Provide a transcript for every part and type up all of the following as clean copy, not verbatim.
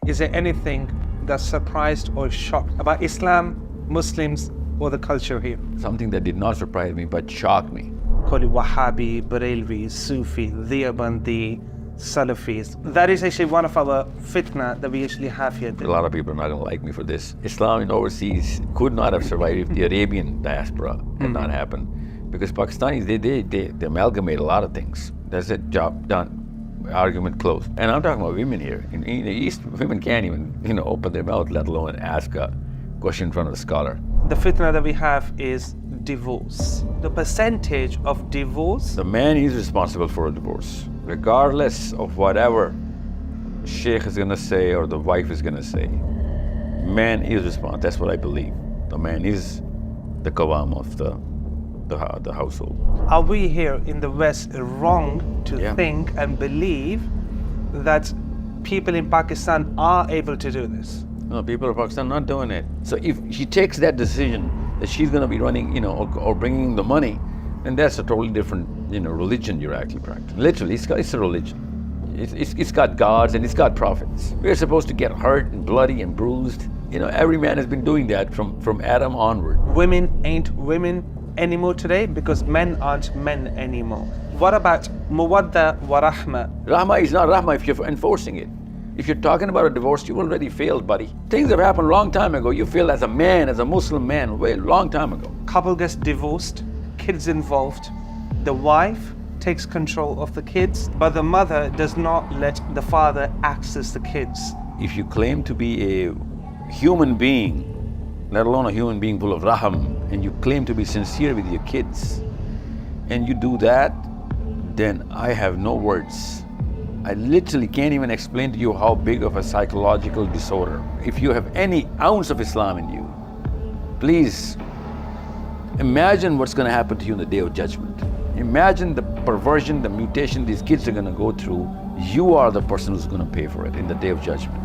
Is there anything that surprised or shocked about Islam, Muslims, or the culture here? Something that did not surprise me but shocked me. Call it Wahhabi, Barelvi, Sufi, Diyabandi, Salafis. That is actually one of our fitna that we actually have here. A lot of people are not going to like me for this. Islam in overseas could not have survived if the Arabian diaspora had not happened. Because Pakistanis, they amalgamate a lot of things. That's it, job done. Argument closed. And I'm talking about women here. In the East, women can't even, open their mouth, let alone ask a question in front of a scholar. The fitna that we have is divorce. The percentage of divorce. The man is responsible for a divorce, regardless of whatever sheikh is going to say or the wife is going to say. Man is responsible. That's what I believe. The man is the qawam of the household. Are we here in the West wrong to Yeah. think and believe that people in Pakistan are able to do this? No, people of Pakistan are not doing it. So if she takes that decision that she's going to be running, or bringing the money, then that's a totally different, religion you're actually practicing. Literally, it's a religion. It's got gods and it's got prophets. We're supposed to get hurt and bloody and bruised. Every man has been doing that from Adam onward. Women ain't women anymore today because men aren't men anymore. What about Muwadda wa Rahma? Rahma is not Rahma if you're enforcing it. If you're talking about a divorce, you already failed, buddy. Things have happened a long time ago. You failed as a man, as a Muslim man, way long time ago. Couple gets divorced, kids involved. The wife takes control of the kids, but the mother does not let the father access the kids. If you claim to be a human being, let alone a human being full of raham, and you claim to be sincere with your kids, and you do that, then I have no words. I literally can't even explain to you how big of a psychological disorder. If you have any ounce of Islam in you, please imagine what's going to happen to you in the day of judgment. Imagine the perversion, the mutation these kids are going to go through. You are the person who's going to pay for it in the day of judgment.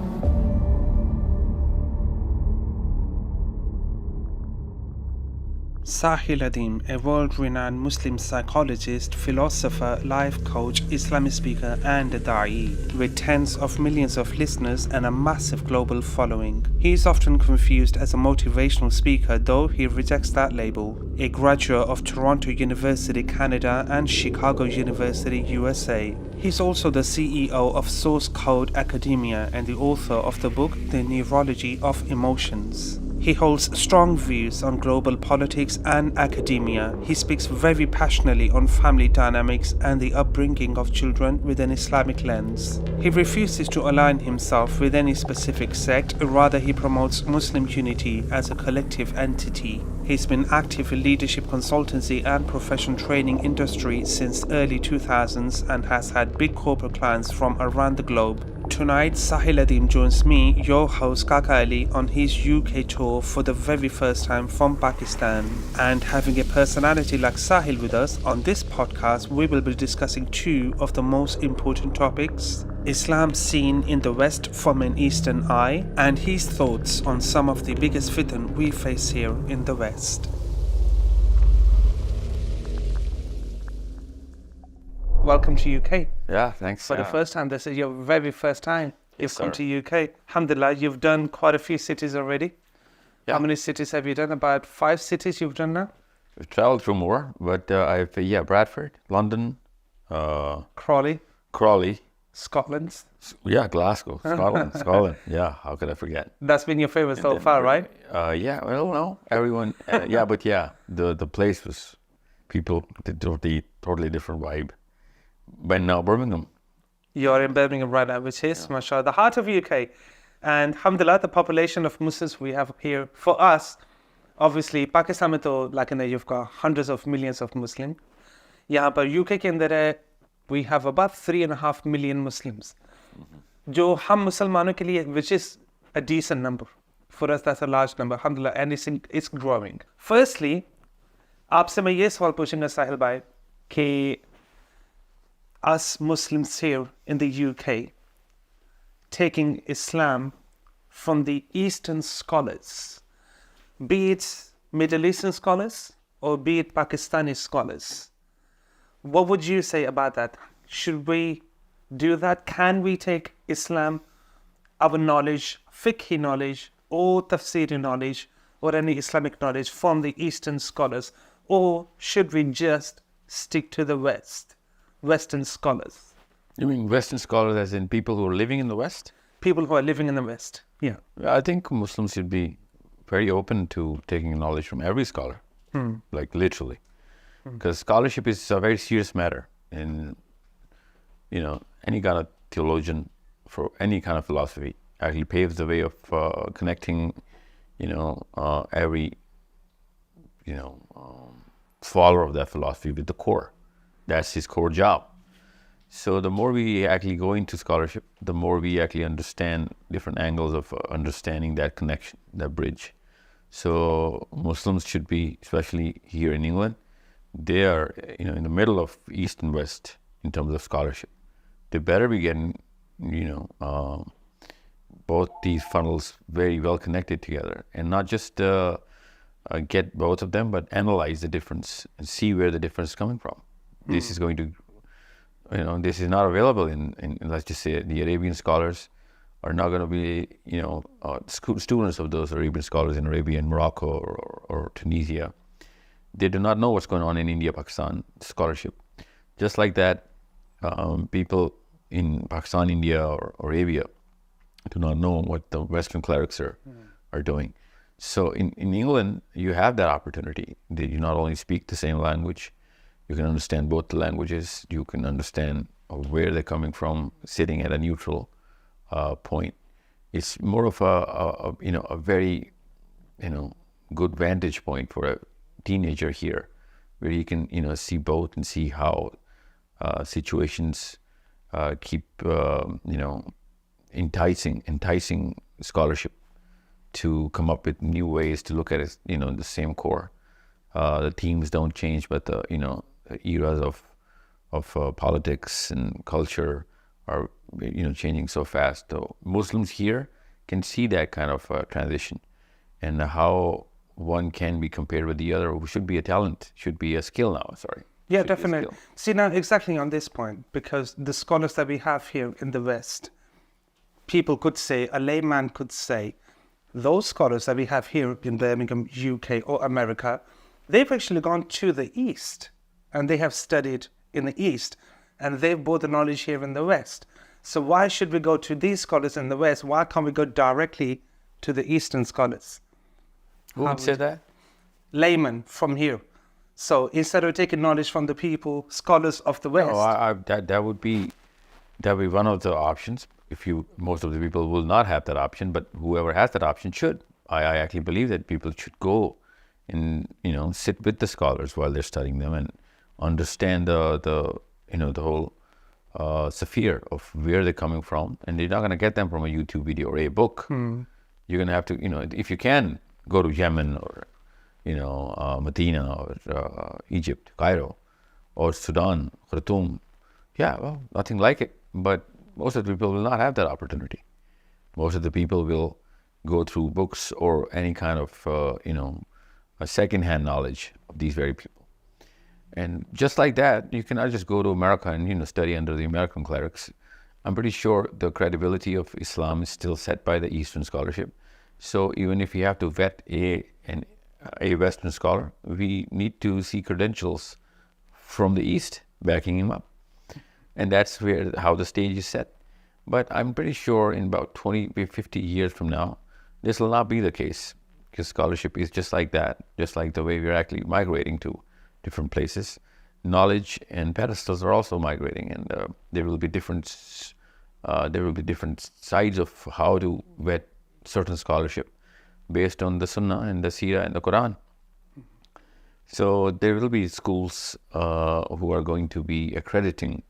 Sahil Adim, a world-renowned Muslim psychologist, philosopher, life coach, Islamic speaker and a da'i, with tens of millions of listeners and a massive global following. He is often confused as a motivational speaker, though he rejects that label. A graduate of Toronto University, Canada and Chicago University, USA. He's also the CEO of Source Code Academia and the author of the book The Neurology of Emotions. He holds strong views on global politics and academia. He speaks very passionately on family dynamics and the upbringing of children with an Islamic lens. He refuses to align himself with any specific sect, rather he promotes Muslim unity as a collective entity. He's been active in leadership consultancy and professional training industry since early 2000s and has had big corporate clients from around the globe. Tonight, Sahil Adim joins me, your host Kaka Ali, on his UK tour for the very first time from Pakistan. And having a personality like Sahil with us on this podcast, we will be discussing two of the most important topics: Islam seen in the West from an Eastern eye, and his thoughts on some of the biggest fitan we face here in the West. Welcome to UK. Yeah, thanks. For the first time, this is your very first time you've Yes, come sir. to UK. Alhamdulillah, you've done quite a few cities already. Yeah. How many cities have you done? About 5 cities you've done now? We've traveled through more, but Bradford, London, Crawley, Crawley, Scotland. Glasgow, Scotland. Yeah, how could I forget? That's been your favorite so far, right? Yeah, well, no, everyone, the place was, people, totally different vibe. But now Birmingham. You're in Birmingham right now, which is, mashallah, the heart of UK. And alhamdulillah, the population of Muslims we have here, for us, obviously, Pakistan mein to, like, you've got hundreds of millions of Muslims. यहाँ पर UK के अंदर है, we have about 3.5 million Muslims. जो हम मुसलमानों के लिए, which is a decent number. For us, that's a large number, alhamdulillah, and it's growing. Firstly, आपसे मैं ये सवाल पूछूंगा साहिल भाई कि us Muslims here in the UK taking Islam from the Eastern scholars, be it Middle Eastern scholars or be it Pakistani scholars, what would you say about that? Should we do that? Can we take Islam our knowledge, fiqh knowledge, or tafsiri knowledge, or any Islamic knowledge from the Eastern scholars? Or should we just stick to the Western scholars? You mean Western scholars as in people who are living in the West? People who are living in the West, yeah. I think Muslims should be very open to taking knowledge from every scholar, like literally. Because scholarship is a very serious matter. And, any kind of theologian for any kind of philosophy actually paves the way of connecting, every, follower of that philosophy with the core. That's his core job. So the more we actually go into scholarship, the more we actually understand different angles of understanding that connection, that bridge. So Muslims should be, especially here in England, they are, in the middle of East and West in terms of scholarship. They better be getting, both these funnels very well connected together, and not just get both of them, but analyze the difference and see where the difference is coming from. This is going to, this is not available in let's just say the Arabian scholars are not going to be, students of those Arabian scholars in Arabia and Morocco or Tunisia. They do not know what's going on in India, Pakistan scholarship. Just like that, people in Pakistan, India, or Arabia do not know what the Western clerics are doing. So in England, you have that opportunity. You not only speak the same language, you can understand both the languages, you can understand where they're coming from, sitting at a neutral point. It's more of a very, good vantage point for a teenager here, where you can, see both and see how situations keep, enticing scholarship to come up with new ways to look at it, the same core. The themes don't change, but the eras of politics and culture are, changing so fast. So Muslims here can see that kind of transition, and how one can be compared with the other should be a talent, should be a skill now. Sorry. Yeah, definitely. See, now exactly on this point, because the scholars that we have here in the West, people could say, a layman could say, those scholars that we have here in Birmingham, UK or America, they've actually gone to the East and they have studied in the East and they've brought the knowledge here in the West. So why should we go to these scholars in the West? Why can't we go directly to the Eastern scholars? Who would say that? Layman from here. So instead of taking knowledge from the people, scholars of the West. That would be one of the options. Most of the people will not have that option, but whoever has that option should. I actually believe that people should go and sit with the scholars while they're studying them and understand the whole sphere of where they're coming from. And you're not going to get them from a YouTube video or a book. You're going to have to, if you can, go to Yemen or Medina or Egypt, Cairo, or Sudan, Khartoum. Yeah, well, nothing like it. But most of the people will not have that opportunity. Most of the people will go through books or any kind of, a second-hand knowledge of these very people. And just like that, you cannot just go to America and, study under the American clerics. I'm pretty sure the credibility of Islam is still set by the Eastern scholarship. So even if you have to vet a Western scholar, we need to see credentials from the East backing him up. And that's how the stage is set. But I'm pretty sure in about 20, 50 years from now, this will not be the case, because scholarship is just like that, just like the way we're actually migrating to different places. Knowledge and pedestals are also migrating, and there will be different sides of how to vet certain scholarship based on the Sunnah and the Seerah and the Quran. So there will be schools who are going to be accrediting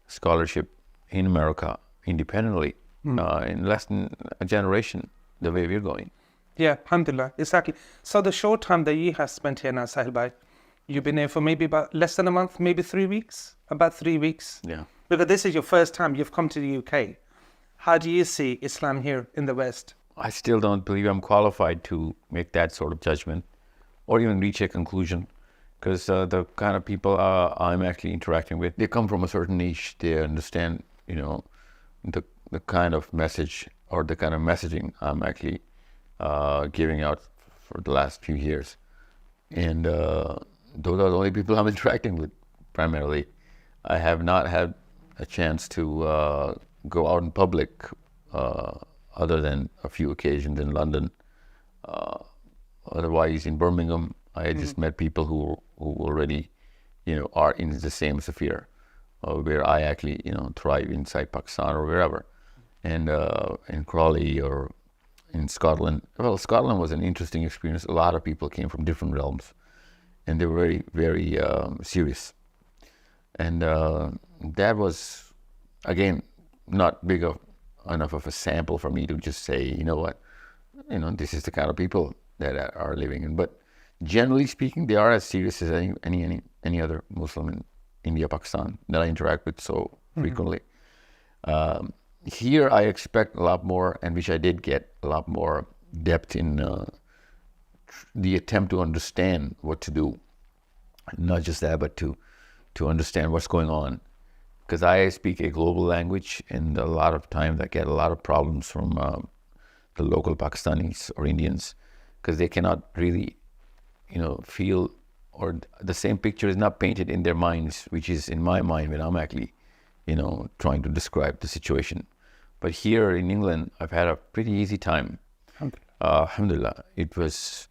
scholarship in America independently in less than a generation, the way we're going. Yeah, alhamdulillah, exactly. So the short time that you have spent here now, Sahil Bhai, you've been here for maybe about less than a month, maybe 3 weeks, about 3 weeks. Yeah. Because this is your first time you've come to the UK. How do you see Islam here in the West? I still don't believe I'm qualified to make that sort of judgment or even reach a conclusion, because the kind of people I'm actually interacting with, they come from a certain niche. They understand, the kind of message or the kind of messaging I'm actually giving out for the last few years. And those are the only people I'm interacting with primarily. I have not had a chance to go out in public other than a few occasions in London. Otherwise, in Birmingham, I just met people who already, are in the same sphere where I actually, thrive inside Pakistan or wherever. And in Crawley or in Scotland. Well, Scotland was an interesting experience. A lot of people came from different realms, and they were very, very serious. And that was, again, not big enough of a sample for me to just say, this is the kind of people that are living in. But generally speaking, they are as serious as any other Muslim in India, Pakistan that I interact with so frequently. Here I expect a lot more, and which I did get, a lot more depth in the attempt to understand what to do. Not just that, but to understand what's going on. Because I speak a global language, and a lot of times I get a lot of problems from the local Pakistanis or Indians, because they cannot really, feel, or the same picture is not painted in their minds, which is in my mind when I'm actually, trying to describe the situation. But here in England, I've had a pretty easy time. Alhamdulillah. It was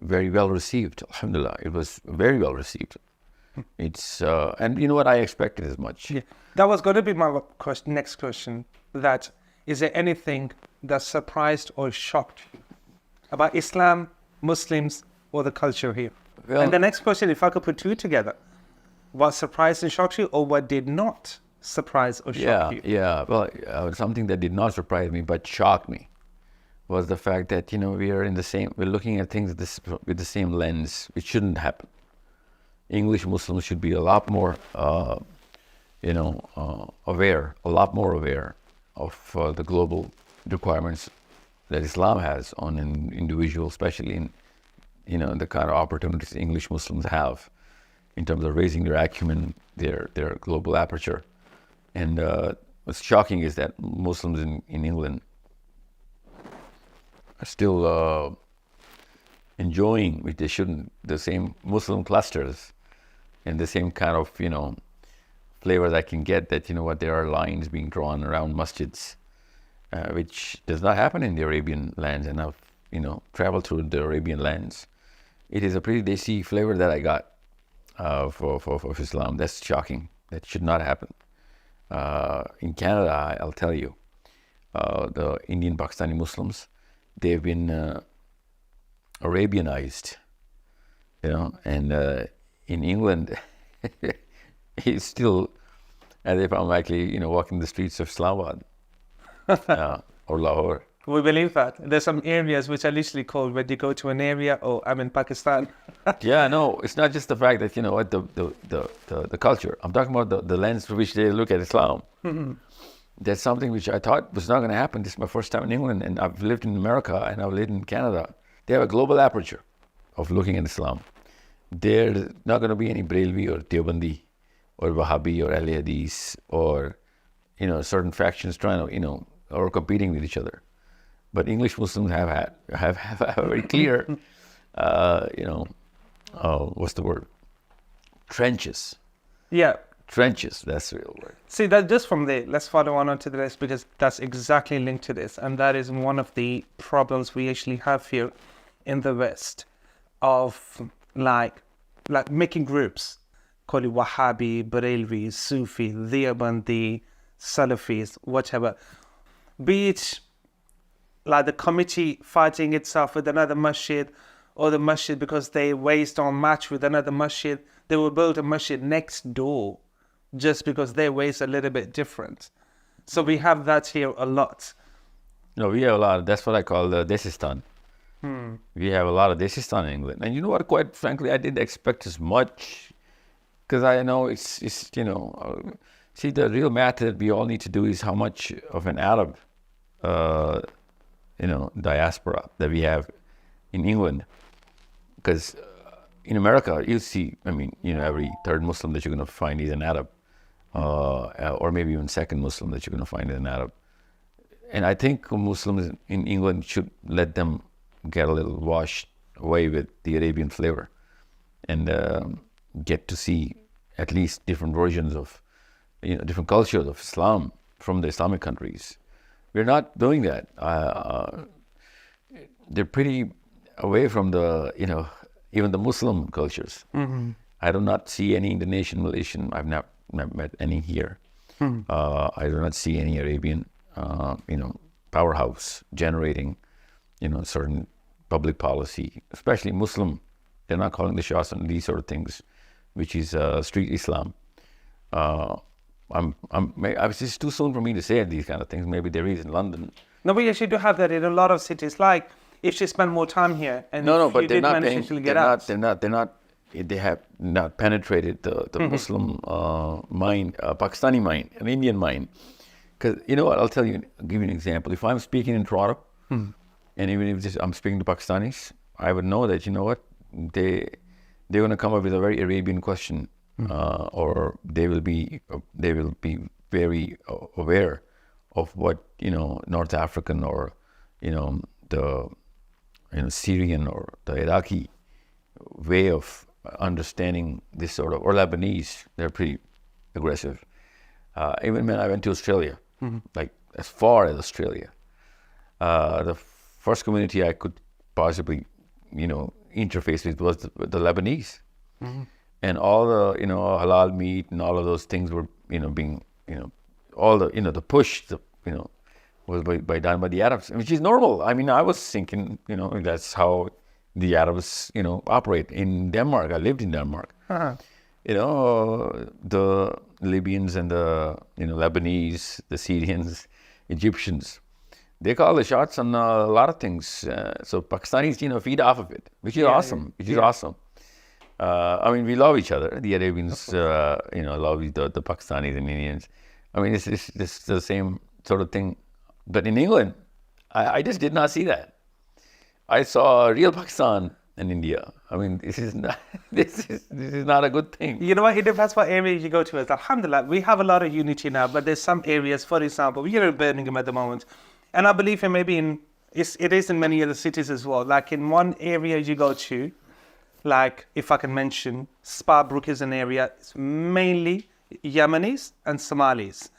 very well received. Alhamdulillah. It was very well received. It's and you know what, I expected as much. Yeah, that was going to be my next question. That is there anything that surprised or shocked you about Islam, Muslims, or the culture here? Well, and the next question, if I could put two together, what surprised and shocked you, or what did not surprise or shock you? Yeah. Well, something that did not surprise me but shocked me was the fact that we're looking at things with the same lens, which shouldn't happen. English Muslims should be a lot more, aware, a lot more aware of the global requirements that Islam has on an individual, especially in, the kind of opportunities English Muslims have in terms of raising their acumen, their global aperture. And what's shocking is that Muslims in England are still enjoying, which they shouldn't, the same Muslim clusters and the same kind of, flavors I can get that, there are lines being drawn around masjids, which does not happen in the Arabian lands. And I've, traveled through the Arabian lands. It is a pretty desi flavor that I got for Islam. That's shocking. That should not happen. In Canada, I'll tell you, the Indian Pakistani Muslims, they've been Arabianized, and in England, it's still as if I'm actually, walking the streets of Islamabad or Lahore. We believe that. There's some areas which are literally called, when you go to an area, oh, I'm in Pakistan. Yeah, no, it's not just the fact that, the culture. I'm talking about the lens through which they look at Islam. Mm-hmm. That's something which I thought was not going to happen. This is my first time in England, and I've lived in America, and I've lived in Canada. They have a global aperture of looking at Islam. There's not going to be any Brelvi or Deobandi or Wahhabi or Ahle Hadith or, certain factions trying to, or competing with each other. But English Muslims have a very clear, what's the word? Trenches. Yeah. Trenches, that's the real word. See, that just from there, let's follow on to the rest, because that's exactly linked to this. And that is one of the problems we actually have here in the West of like making groups, call it Wahhabi, Barelvi, Sufi, Deobandi, Salafis, whatever. Be it like the committee fighting itself with another masjid, or the masjid, because they waged on match with another masjid, they will build a masjid next door just because their ways are a little bit different. So we have that here a lot. No, we have a lot. That's what I call the Desistan. We have a lot of Desistan in England. And you know what, quite frankly, I didn't expect as much, because I know it's see, the real math that we all need to do is how much of an Arab, diaspora that we have in England. Because in America, you see, every third Muslim that you're going to find is an Arab, or maybe even second Muslim that you're going to find is an Arab. and I think Muslims in England should let them get a little washed away with the Arabian flavor and get to see at least different versions of, different cultures of Islam from the Islamic countries. We're not doing that. They're pretty away from the, even the Muslim cultures. Mm-hmm. I do not see any Indonesian, Malaysian. I've not met any here. I do not see any Arabian, powerhouse generating, certain public policy, especially Muslim. They're not calling the shots on these sort of things, which is street Islam. It's just too soon for me to say these kind of things. Maybe there is in London. No, we actually do have that in a lot of cities. Like if she spent more time here, and but they're not they have not penetrated the Muslim mind, Pakistani mind, an Indian mind. Because you know what? I'll give you an example. If I'm speaking in Toronto, and even if I'm speaking to Pakistanis, I would know that they're going to come up with a very Arabian question, or they will be very aware of what North African or the Syrian or the Iraqi way of understanding this sort of, or Lebanese. They're pretty aggressive. Even when I went to Australia, like as far as Australia, the first community I could possibly interface with was the Lebanese, and all the halal meat and all of those things were being all the the push was done by the Arabs, which is normal. I mean, I was thinking that's how the Arabs operate in Denmark. I lived in Denmark. The Libyans and the Lebanese, the Syrians, Egyptians, they call the shots on a lot of things. So Pakistanis feed off of it, which is awesome. Awesome. I mean, we love each other. The Arabians, love the Pakistanis and Indians. I mean, it's the same sort of thing. But in England, I just did not see that. I saw real Pakistan in India. I mean, this is not a good thing. You know what? It depends what area you go to. Alhamdulillah, we have a lot of unity now, but there's some areas, for example, we're in Birmingham at the moment, and I believe it is in many other cities as well. Like in one area you go to, like if I can mention, Sparbrook is an area, it's mainly Yemenis and Somalis.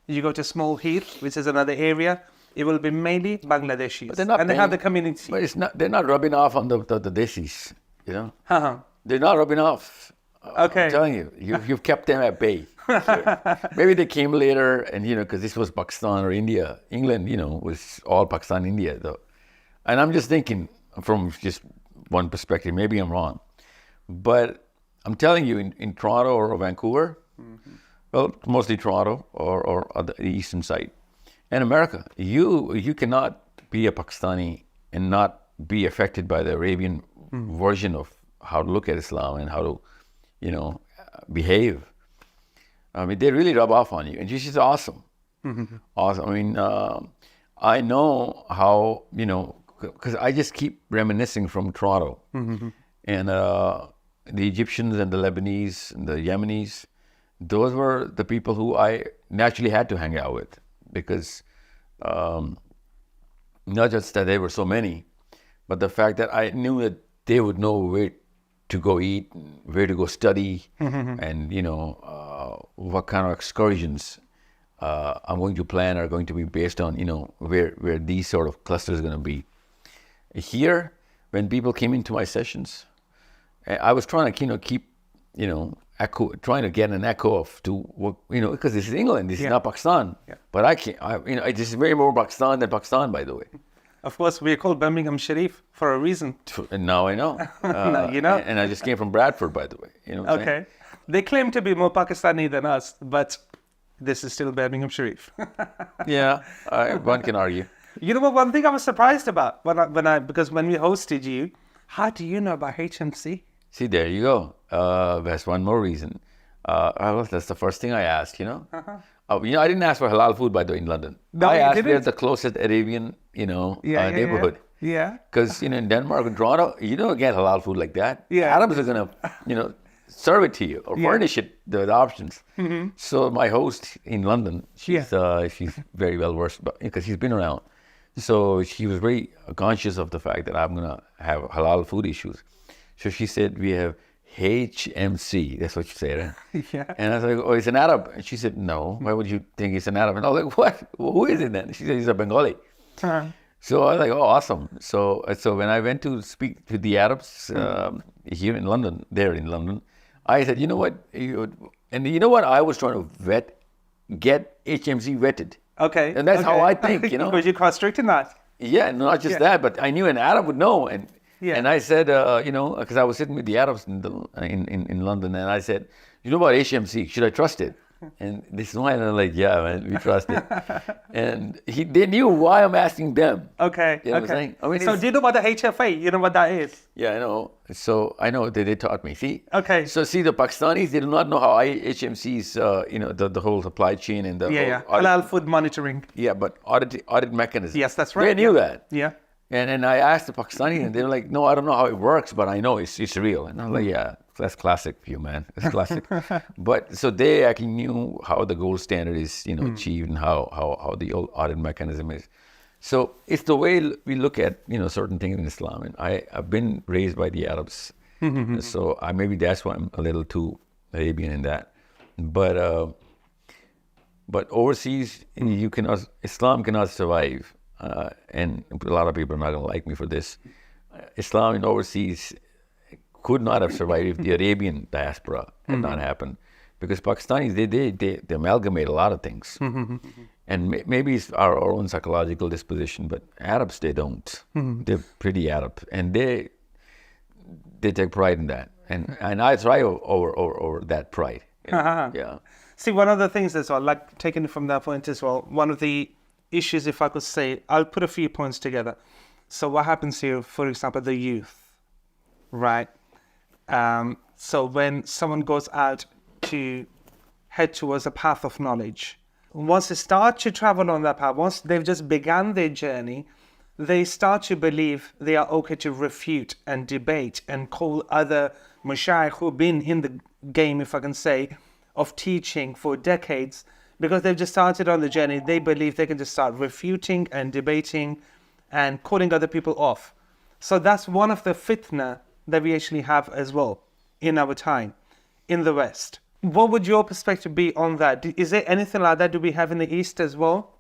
You go to Small Heath, which is another area, it will be mainly Bangladeshis. They have the community. But they're not rubbing off on the Desis, They're not rubbing off. Okay. I'm telling you, you've kept them at bay. So maybe they came later, and because this was Pakistan or India. England, was all Pakistan, India, though. And I'm just thinking from just one perspective. Maybe I'm wrong, but I'm telling you, in Toronto or Vancouver, well, mostly Toronto or the eastern side, and America, you cannot be a Pakistani and not be affected by the Arabian version of how to look at Islam and how to, behave. I mean, they really rub off on you, and this is awesome. Awesome. I mean, I know how, because I just keep reminiscing from Toronto, and the Egyptians and the Lebanese and the Yemenis, those were the people who I naturally had to hang out with, because not just that they were so many, but the fact that I knew that they would know where to go eat, where to go study, and what kind of excursions I'm going to plan are going to be based on where these sort of clusters are going to be. Here, when people came into my sessions, I was trying to keep trying to get an echo of to what because this is England, this is not Pakistan. Yeah. But I can't. This is very more Pakistan than Pakistan, by the way. Of course, we're called Birmingham Sharif for a reason. And now I know. And I just came from Bradford, by the way. Okay. They claim to be more Pakistani than us, but this is still Birmingham Sharif. Yeah, one can argue. You know what? One thing I was surprised about because when we hosted you, how do you know about HMC? See, there you go. That's one more reason. That's the first thing I asked. I didn't ask for halal food, by the way, in London. No, I asked where's the closest Arabian, neighborhood. Yeah. Because in Denmark and Toronto, you don't get halal food like that. Yeah. Arabs are gonna, serve it to you or furnish it, the options. So my host in London, she's very well versed because she's been around. So she was very conscious of the fact that I'm going to have halal food issues. So she said, we have HMC. That's what she said. Yeah. And I was like, oh, it's an Arab. And she said, no, why would you think it's an Arab? And I was like, what? Who is it then? She said, he's a Bengali. So I was like, oh, awesome. So when I went to speak to the Arabs here in London, I said, you know what? I was trying to get HMC vetted. Okay. And that's how I think, you know. Because you're quite strict in that. Yeah, not just that, but I knew an Arab would know. And I said, because I was sitting with the Arabs in London, and I said, you know about HMC? Should I trust it? And they smiled, and I'm like, yeah, man, we trust it. And they knew why I'm asking them. Okay. You know what I'm saying? I mean, so do you know about the HFA? You know what that is? Yeah, I know. So I know that they taught me. See? Okay. So see, the Pakistanis, they do not know how HMC's, the whole supply chain and the whole halal food monitoring. Yeah, but audit mechanism. Yes, that's right. They knew that. Yeah. And I asked the Pakistanis, and they were like, no, I don't know how it works, but I know it's real. And I'm like, yeah, that's classic for you, man. It's classic. But so they actually knew how the gold standard is, achieved, and how the old audit mechanism is. So it's the way we look at, certain things in Islam. And I've been raised by the Arabs. So maybe that's why I'm a little too Arabian in that. But overseas, Islam cannot survive. And a lot of people are not going to like me for this. Islam in overseas could not have survived if the Arabian diaspora had not happened. Because Pakistanis, they amalgamate a lot of things. And maybe it's our own psychological disposition, but Arabs, they don't. They're pretty Arab. And they take pride in that. And I thrive over that pride. Yeah. See, one of the things as well, like taking it from that point as well, one of the issues, if I could say, I'll put a few points together. So what happens here, for example, the youth, right? So when someone goes out to head towards a path of knowledge, once they start to travel on that path, once they've just begun their journey, they start to believe they are okay to refute and debate and call other mashayikh who've been in the game, if I can say, of teaching for decades. Because they've just started on the journey, they believe they can just start refuting and debating and calling other people off. So that's one of the fitna that we actually have as well in our time in the West. What would your perspective be on that? Is there anything like that do we have in the East as well?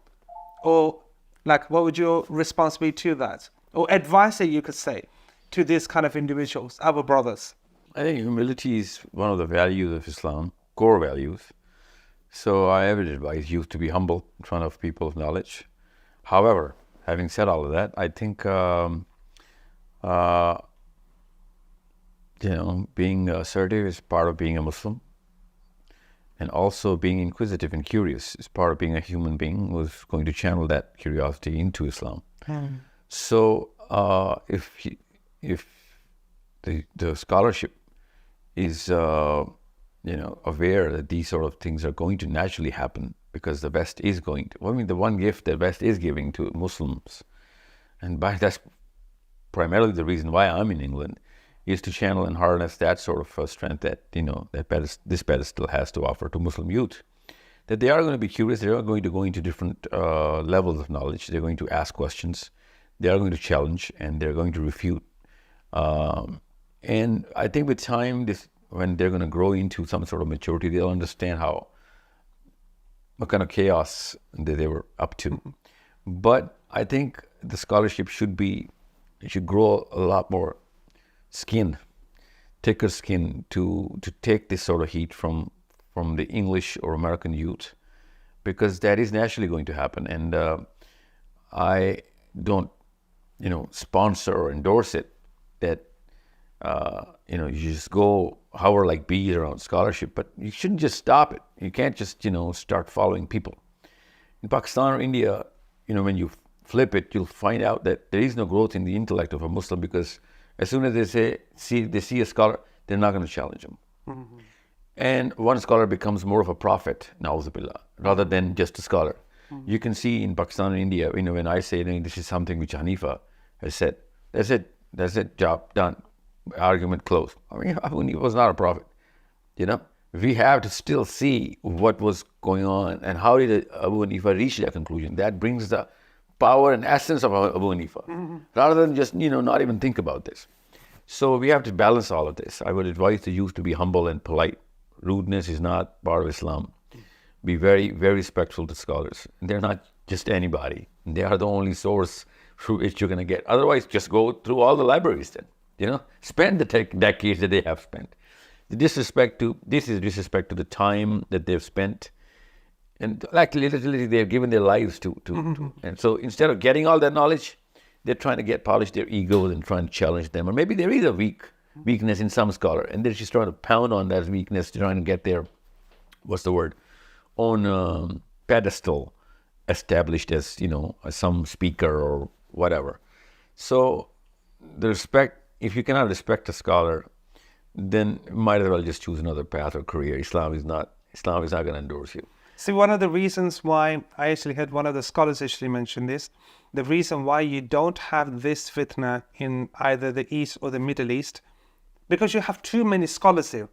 Or what would your response be to that? Or advice that you could say to these kind of individuals, our brothers? I think humility is one of the values of Islam, core values. So I would advise youth to be humble in front of people of knowledge. However, having said all of that, I think being assertive is part of being a Muslim, and also being inquisitive and curious is part of being a human being who's going to channel that curiosity into Islam. So if the scholarship is aware that these sort of things are going to naturally happen, because the West is going to. The one gift the West is giving to Muslims, and that's primarily the reason why I'm in England, is to channel and harness that sort of strength that this pedestal has to offer to Muslim youth. That they are going to be curious, they are going to go into different levels of knowledge, they're going to ask questions, they are going to challenge, and they're going to refute. And I think with time, when they're going to grow into some sort of maturity, they'll understand what kind of chaos that they were up to. But I think the scholarship should grow a lot more thicker skin to take this sort of heat from the English or American youth, because that is naturally going to happen. And I don't, sponsor or endorse it, that you just go hover like bees around scholarship, but you shouldn't just stop it. You can't just, start following people. In Pakistan or India, when you flip it, you'll find out that there is no growth in the intellect of a Muslim, because as soon as they see a scholar, they're not going to challenge him. And one scholar becomes more of a prophet, na'uzubillah, rather than just a scholar. You can see in Pakistan and India, when I say this is something which Hanifa has said, that's it, job done. Argument closed. He was not a prophet. You know, we have to still see what was going on and how did Abu Hanifa reach that conclusion. That brings the power and essence of Abu Hanifa, rather than just, not even think about this. So we have to balance all of this. I would advise the youth to be humble and polite. Rudeness is not part of Islam. Be very, very respectful to scholars. They're not just anybody. They are the only source through which you're going to get. Otherwise, just go through all the libraries then. Spend the decades that they have spent. This is disrespect to the time that they've spent, and like literally they've given their lives to. And so instead of getting all that knowledge, they're trying to polish their egos and trying to challenge them. Or maybe there is a weakness in some scholar, and they're just trying to pound on that weakness, trying to get their, own pedestal established as, as some speaker or whatever. So the respect, if you cannot respect a scholar, then might as well just choose another path or career. Islam is not going to endorse you. See, one of the reasons why I actually had one of the scholars actually mention this, the reason why you don't have this fitna in either the East or the Middle East, because you have too many scholars here.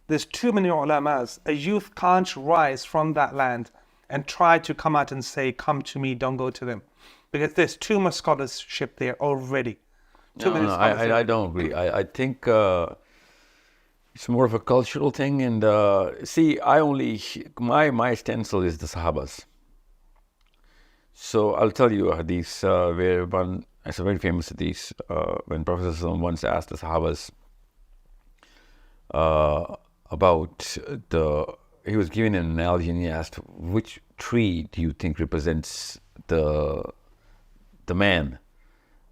There's too many ulamas. A youth can't rise from that land and try to come out and say, come to me, don't go to them. Because there's too much scholarship there already. I don't agree. I think it's more of a cultural thing. And my stencil is the Sahabas. So I'll tell you a hadith where it's a very famous hadith, when Prophet ﷺ once asked the Sahabas about he was giving an analogy, and he asked, which tree do you think represents the man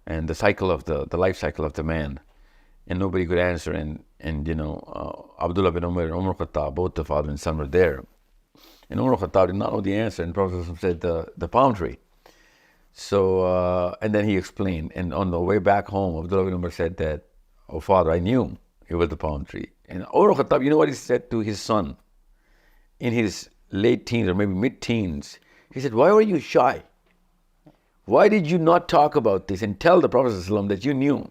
and the cycle of the life cycle of the man? And nobody could answer. And Abdullah bin Umar and Umar Khattab, both the father and son, were there. And Umar Khattab did not know the answer. And Prophet said the palm tree. So, and then he explained. And on the way back home, Abdullah bin Umar said that, oh father, I knew it was the palm tree. And Umar Khattab, you know what he said to his son in his late teens or maybe mid-teens? He said, why were you shy? Why did you not talk about this and tell the Prophet ﷺ that you knew?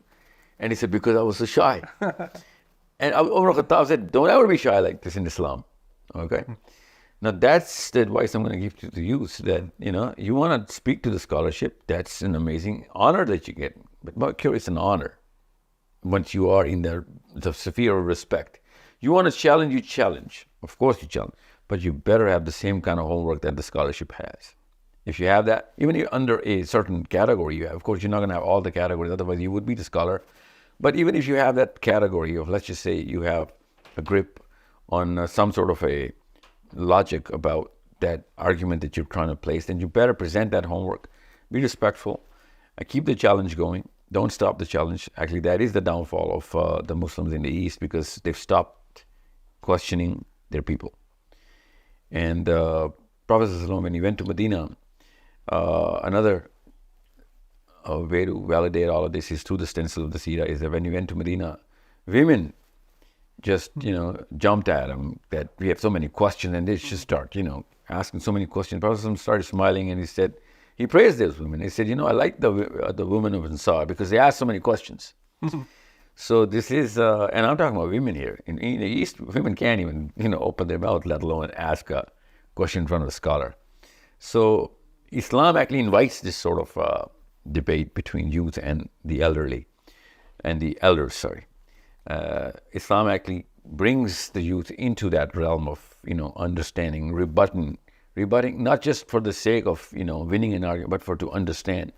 And he said, because I was so shy. And Umar Khattab said, don't ever be shy like this in Islam. Okay? Now that's the advice I'm going to give to the youth, that, you want to speak to the scholarship. That's an amazing honor that you get. But more curious, an honor. Once you are in the sphere of respect. You want to challenge, you challenge. Of course you challenge. But you better have the same kind of homework that the scholarship has. If you have that, even if you're under a certain category you have, of course you're not going to have all the categories, otherwise you would be the scholar. But even if you have that category of, let's just say you have a grip on some sort of a logic about that argument that you're trying to place, then you better present that homework. Be respectful. Keep the challenge going. Don't stop the challenge. Actually, that is the downfall of the Muslims in the East, because they've stopped questioning their people. And Prophet ﷺ, when he went to Medina, another way to validate all of this is through the stencil of the Seerah, is that when he went to Medina, women just, jumped at him that we have so many questions, and they just start, asking so many questions. Prophet ﷺ started smiling, and he said, he praised those women. He said, I like the women of Ansar because they ask so many questions. So this is, and I'm talking about women here. In the East, women can't even, open their mouth, let alone ask a question in front of a scholar. So Islam actually invites this sort of debate between youth and the elderly, and the elders, sorry. Islam actually brings the youth into that realm of, understanding, rebutting, not just for the sake of, winning an argument, but to understand.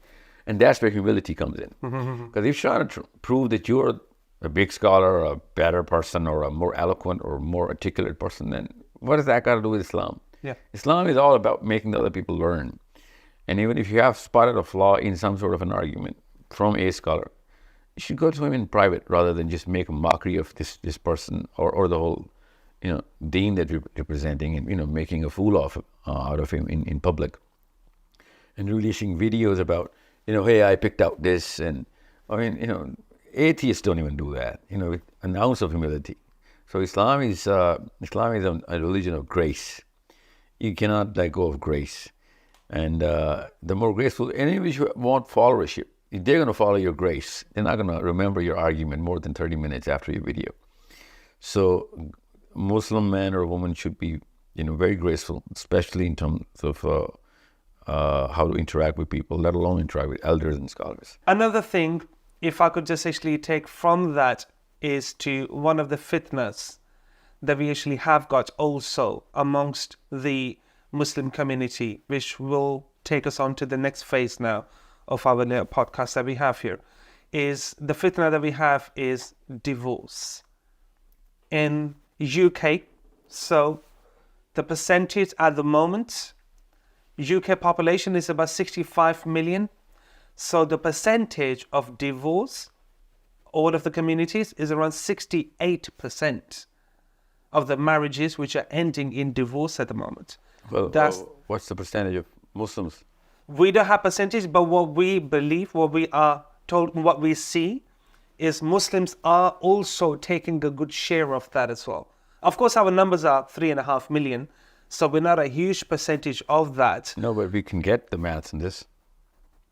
And that's where humility comes in. Because if you're trying to prove that you're a big scholar, or a better person, or a more eloquent or more articulate person, then what does that got to do with Islam? Yeah. Islam is all about making the other people learn. And even if you have spotted a flaw in some sort of an argument from a scholar, you should go to him in private rather than just make a mockery of this person or the whole, deen that we're representing, and, making a fool out of him in public. And releasing videos about, hey, I picked out this. And, atheists don't even do that, with an ounce of humility. So Islam is a religion of grace. You cannot let go of grace. And the more graceful, any of you want followership, if they're going to follow your grace, they're not going to remember your argument more than 30 minutes after your video. So Muslim man or woman should be, very graceful, especially in terms of how to interact with people, let alone interact with elders and scholars. Another thing, if I could just actually take from that, is to one of the fitnas that we actually have got also amongst the Muslim community, which will take us on to the next phase now of our podcast that we have here, is the fitna that we have is divorce. In UK, so the percentage at the moment, UK population is about 65 million. So the percentage of divorce, all of the communities, is around 68% of the marriages which are ending in divorce at the moment. Well, what's the percentage of Muslims? We don't have percentage, but what we believe, what we are told, what we see is Muslims are also taking a good share of that as well. Of course, our numbers are 3.5 million, so we're not a huge percentage of that. No, but we can get the maths in this.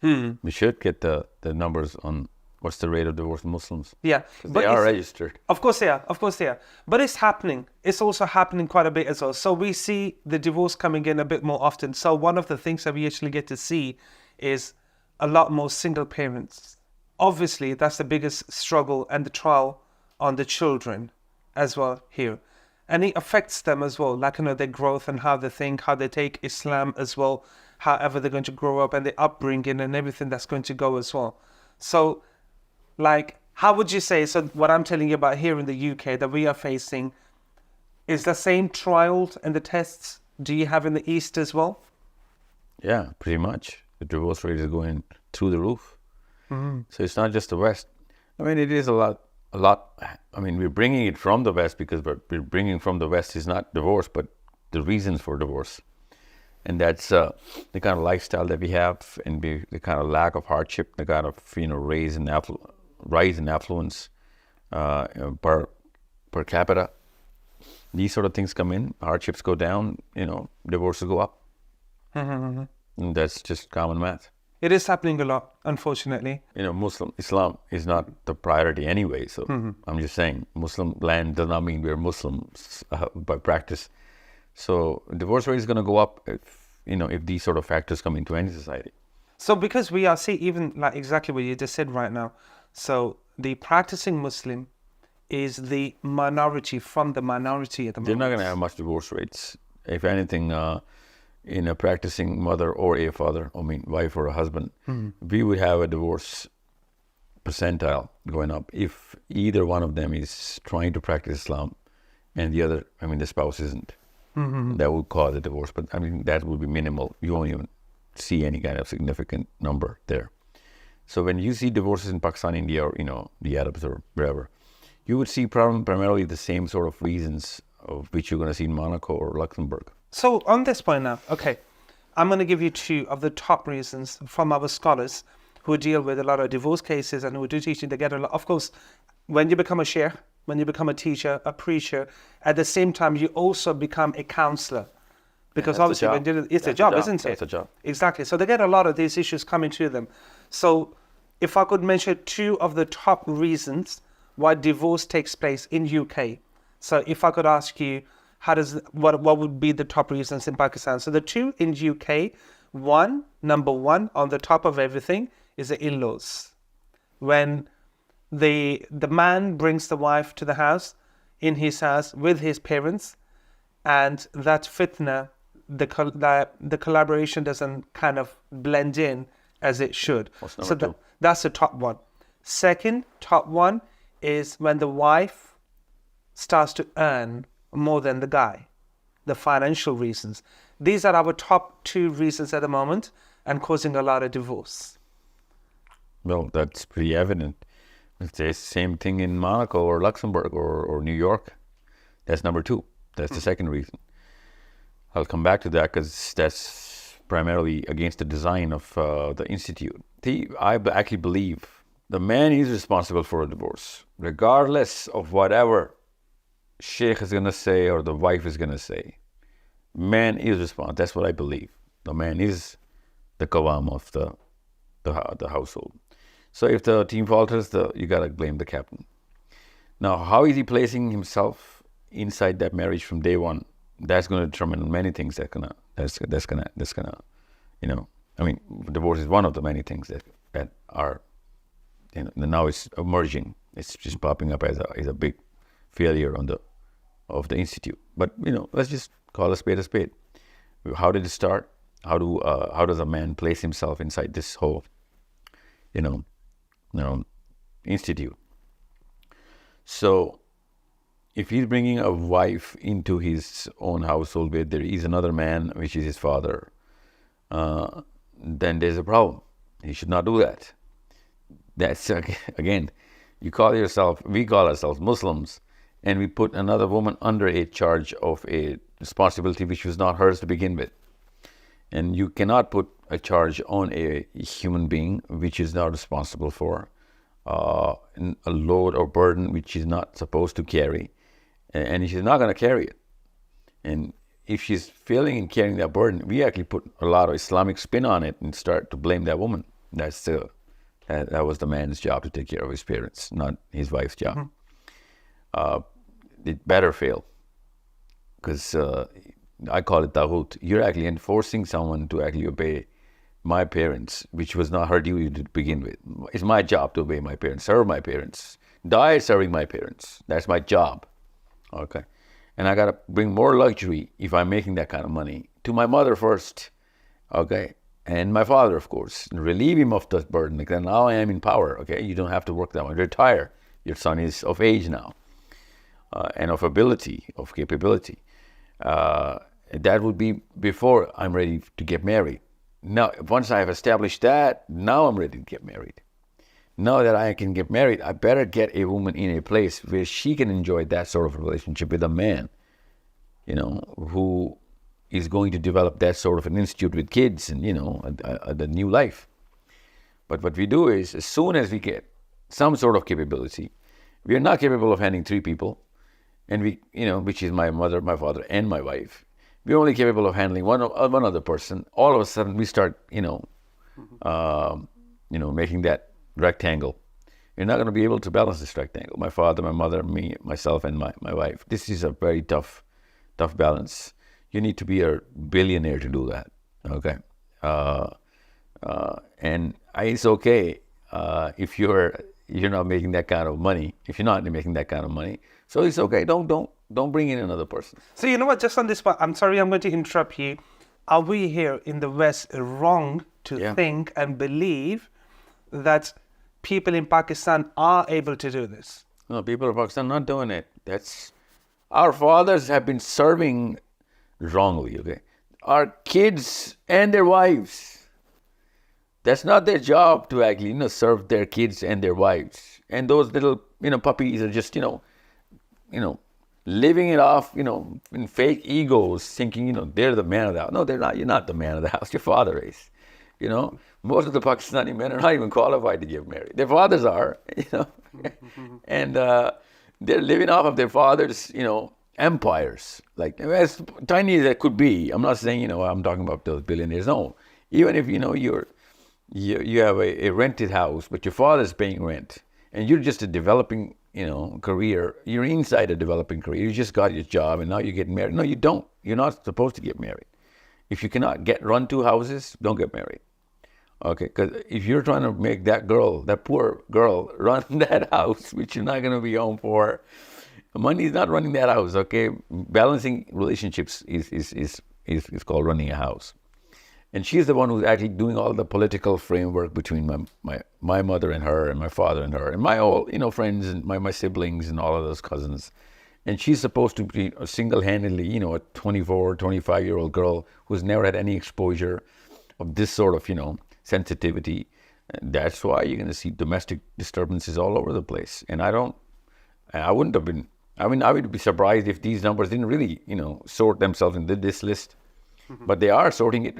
We should get the numbers on what's the rate of divorced Muslims. Yeah. They are registered. Of course they are. Of course they are. But it's happening. It's also happening quite a bit as well. So we see the divorce coming in a bit more often. So one of the things that we actually get to see is a lot more single parents. Obviously, that's the biggest struggle and the trial on the children as well here. And it affects them as well, like, their growth and how they think, how they take Islam as well, however they're going to grow up and their upbringing and everything that's going to go as well. So, how would you say, so what I'm telling you about here in the UK that we are facing is the same trials and the tests do you have in the East as well? Yeah, pretty much. The divorce rate is going through the roof. So it's not just the West. I mean, it is a lot. I mean, we're bringing it from the West because we're bringing from the West is not divorce, but the reasons for divorce. And that's the kind of lifestyle that we have, and the kind of lack of hardship, the kind of rise in affluence per capita. These sort of things come in, hardships go down, divorces go up. And that's just common math. It is happening a lot, unfortunately. Islam is not the priority anyway. So I'm just saying, Muslim land does not mean we're Muslims by practice. So divorce rate is going to go up if these sort of factors come into any society. So because we are even like exactly what you just said right now. So the practicing Muslim is the minority from the minority at the moment. They're not going to have much divorce rates. If anything, in a practicing mother or a father, wife or a husband, we would have a divorce percentile going up if either one of them is trying to practice Islam and the other, the spouse isn't. That would cause a divorce, but that would be minimal. You won't even see any kind of significant number there. So when you see divorces in Pakistan, India, or the Arabs or wherever, you would see primarily the same sort of reasons of which you're going to see in Monaco or Luxembourg. So on this point now, okay, I'm going to give you 2 of the top reasons from our scholars who deal with a lot of divorce cases and who do teaching. They get a lot. Of course, when you become a sheikh, when you become a teacher, a preacher, at the same time you also become a counselor, because obviously it's a job, isn't it? It's a job. Exactly. So they get a lot of these issues coming to them. So if I could mention 2 of the top reasons why divorce takes place in UK. So if I could ask you, what would be the top reasons in Pakistan? So the 2 in UK, number one on the top of everything is the in-laws. When the man brings the wife to the house, in his house with his parents, and that fitna, the collaboration doesn't kind of blend in as it should. So that's the top one. Second top one is when the wife starts to earn more than the guy, the financial reasons. These are our top 2 reasons at the moment and causing a lot of divorce. Well, that's pretty evident. It's the same thing in Monaco or Luxembourg or New York. That's number 2. That's the second reason. I'll come back to that because that's primarily against the design of the institute. I actually believe the man is responsible for a divorce, regardless of whatever sheikh is going to say or the wife is going to say. Man is responsible. That's what I believe. The man is the qawam of the household. So if the team falters, you got to blame the captain. Now, how is he placing himself inside that marriage from day one, that's going to determine many things that's gonna, you know, I mean, divorce is one of the many things that are, you know, now it's emerging. It's just popping up as a big failure of the institute. But, you know, let's just call a spade a spade. How did it start? How does a man place himself inside this whole, you know, institute? So if he's bringing a wife into his own household where there is another man, which is his father, then there's a problem. He should not do that. That's, again, we call ourselves Muslims, and we put another woman under a charge of a responsibility which was not hers to begin with. And you cannot put a charge on a human being which is not responsible for a load or burden which she's not supposed to carry, and she's not going to carry it. And if she's failing in carrying that burden, we actually put a lot of Islamic spin on it and start to blame that woman. That was the man's job to take care of his parents, not his wife's job. It better fail, because I call it taghut. You're actually enforcing someone to actually obey my parents, which was not her duty to begin with. It's my job to obey my parents, serve my parents, die serving my parents. That's my job. Okay. And I got to bring more luxury, if I'm making that kind of money, to my mother first. Okay. And my father, of course, and relieve him of that burden. Like, now I am in power. Okay. You don't have to work that much. Retire. Your son is of age now, and of ability, of capability. That would be before I'm ready to get married. Now, once I have established that, now I'm ready to get married. Now that I can get married, I better get a woman in a place where she can enjoy that sort of relationship with a man, you know, who is going to develop that sort of an institute with kids and, you know, the new life. But what we do is, as soon as we get some sort of capability, we are not capable of handling 3 people, and we, you know, which is my mother, my father, and my wife. We're only capable of handling one other person. All of a sudden, we start, making that rectangle. You're not going to be able to balance this rectangle. My father, my mother, me, myself, and my wife. This is a very tough balance. You need to be a billionaire to do that. Okay, and it's okay if you're not making that kind of money. If you're not making that kind of money, so it's okay. Don't bring in another person. So you know what? Just on this part, I'm sorry, I'm going to interrupt you. Are we here in the West wrong to think and believe that people in Pakistan are able to do this? No, people in Pakistan are not doing it. That's our fathers have been serving wrongly. Okay, our kids and their wives. That's not their job to actually serve their kids and their wives. And those little puppies are just living it off, in fake egos, thinking, they're the man of the house. No, they're not. You're not the man of the house. Your father is. Most of the Pakistani men are not even qualified to get married. Their fathers are, and they're living off of their fathers, empires. Like, as tiny as that could be. I'm not saying, I'm talking about those billionaires. No, even if, you have a rented house, but your father's paying rent, and you're just a developing career. You're inside a developing career. You just got your job and now you're getting married. No, you don't. You're not supposed to get married. If you cannot run 2 houses, don't get married. Okay, because if you're trying to make that poor girl, run that house, which you're not going to be home for, money is not running that house. Okay, balancing relationships is called running a house. And she's the one who's actually doing all the political framework between my mother and her, and my father and her, and my all friends and my siblings and all of those cousins. And she's supposed to be single-handedly, a 24, 25-year-old girl who's never had any exposure of this sort of, sensitivity. And that's why you're going to see domestic disturbances all over the place. And I would be surprised if these numbers didn't really, sort themselves into this list. But they are sorting it,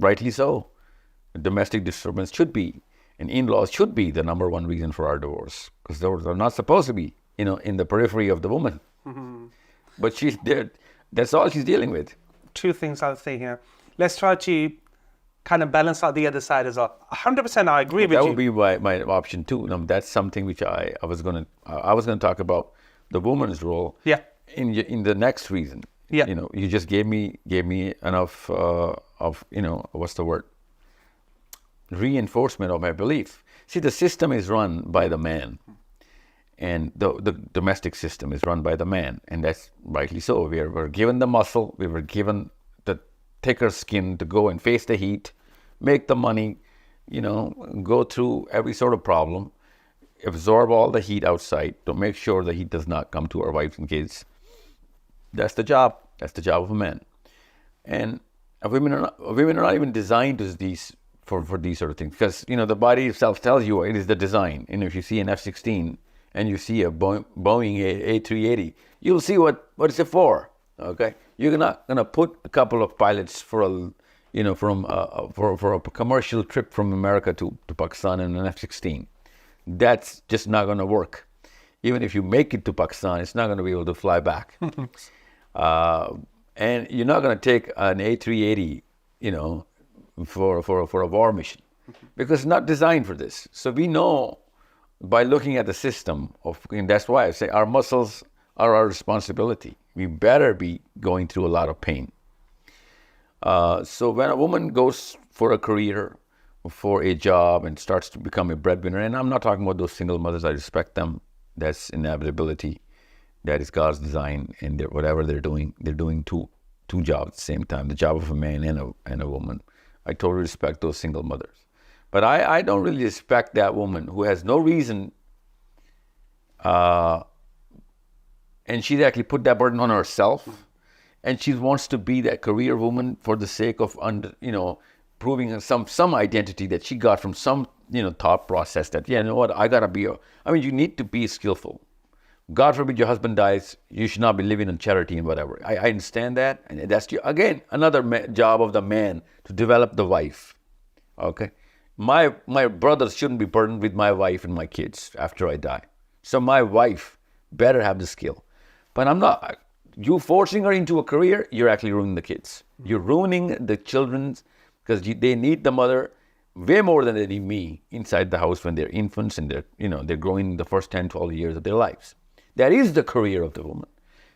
rightly so. Domestic disturbance should be, and in-laws should be the number one reason for our divorce, because those are not supposed to be, in the periphery of the woman. But she's there. That's all she's dealing with. 2 things I'll say here. Let's try to kind of balance out the other side as well. 100% I agree with you. That would be my option too. That's something which I was going to talk about, the woman's role. Yeah. in the next reason, Yeah. you just gave me enough of what's the word? Reinforcement of my belief. See, the system is run by the man, and the domestic system is run by the man, and that's rightly so. We were given the muscle, we were given the thicker skin to go and face the heat, make the money, go through every sort of problem, absorb all the heat outside to make sure the heat does not come to our wives and kids. That's the job. That's the job of a man. And women are not even designed as these for these sort of things, because the body itself tells you it is the design. If you see an F-16 and you see a Boeing A380, you'll see what is it for. Okay, you're not gonna put a couple of pilots for a commercial trip from America to Pakistan in an F-16. That's just not gonna work. Even if you make it to Pakistan, it's not gonna be able to fly back. And you're not gonna take an A380, for a war mission, because it's not designed for this. So we know by looking at the system and that's why I say our muscles are our responsibility. We better be going through a lot of pain. So when a woman goes for a career, for a job, and starts to become a breadwinner, and I'm not talking about those single mothers, I respect them. That's inevitability. That is God's design, and whatever they're doing two jobs at the same time, the job of a man and a woman. I totally respect those single mothers. But I don't really respect that woman who has no reason, and she's actually put that burden on herself, and she wants to be that career woman for the sake of proving some identity that she got from some thought process that, I gotta be you need to be skillful. God forbid your husband dies, you should not be living on charity and whatever. I understand that, and that's again another job of the man to develop the wife. Okay, my brothers shouldn't be burdened with my wife and my kids after I die. So my wife better have the skill. But I'm not. You forcing her into a career, you're actually ruining the kids. You're ruining the children, because they need the mother way more than they need me inside the house when they're infants and they're growing the first 10, 12 years of their lives. That is the career of the woman.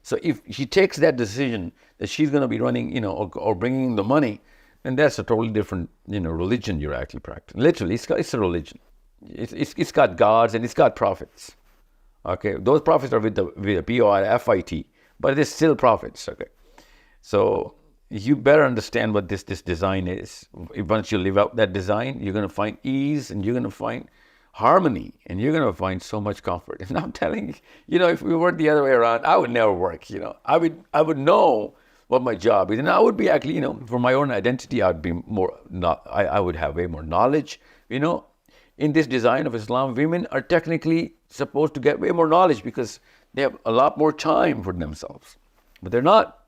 So if she takes that decision that she's going to be running, or bringing the money, then that's a totally different, religion you're actually practicing. Literally, it's a religion. It's got gods and it's got prophets. Okay, those prophets are with the P-O-R-F-I-T, but it is still prophets. Okay, so you better understand what this design is. Once you live out that design, you're going to find ease, and you're going to find harmony, and you're going to find so much comfort. And I'm telling you, if we were the other way around, I would never work. I would know what my job is, and I would be actually, for my own identity, I'd be more. I would have way more knowledge. In this design of Islam, women are technically supposed to get way more knowledge because they have a lot more time for themselves, but they're not.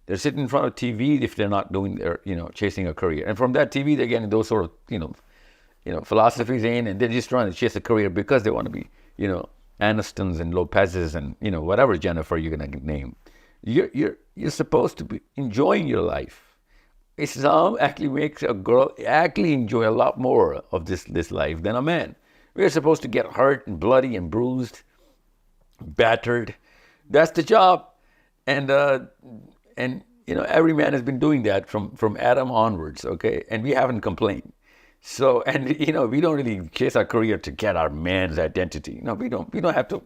They're sitting in front of TV if they're not doing their, chasing a career, and from that TV they're getting those sort of, philosophies in, and they're just trying to chase a career because they want to be, Anistons and Lopez's and, whatever Jennifer you're going to name. You're supposed to be enjoying your life. Islam actually makes a girl actually enjoy a lot more of this life than a man. We're supposed to get hurt and bloody and bruised, battered. That's the job. And every man has been doing that from Adam onwards, okay? And we haven't complained. So, and we don't really chase our career to get our man's identity. No, we don't have to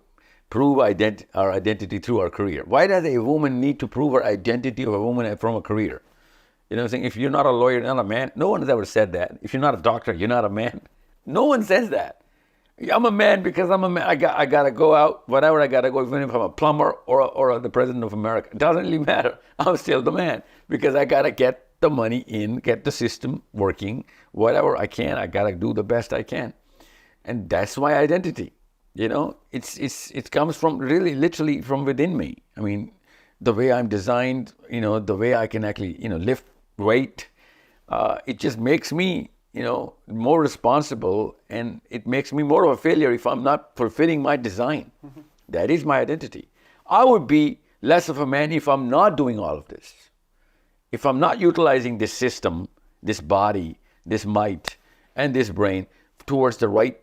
prove our identity through our career. Why does a woman need to prove her identity of a woman from a career? You know what I'm saying? If you're not a lawyer, you're not a man. No one has ever said that. If you're not a doctor, you're not a man. No one says that. I'm a man because I'm a man. I gotta go out, whatever I gotta go, even if I'm a plumber or the president of America. It doesn't really matter. I'm still the man because I gotta get the money in, get the system working, whatever I can. I gotta do the best I can, and that's my identity. It comes from really, literally from within me. I mean, the way I'm designed, the way I can actually, lift weight, it just makes me, more responsible, and it makes me more of a failure if I'm not fulfilling my design. Mm-hmm. That is my identity. I would be less of a man if I'm not doing all of this. If I'm not utilizing this system, this body, this might, and this brain towards the right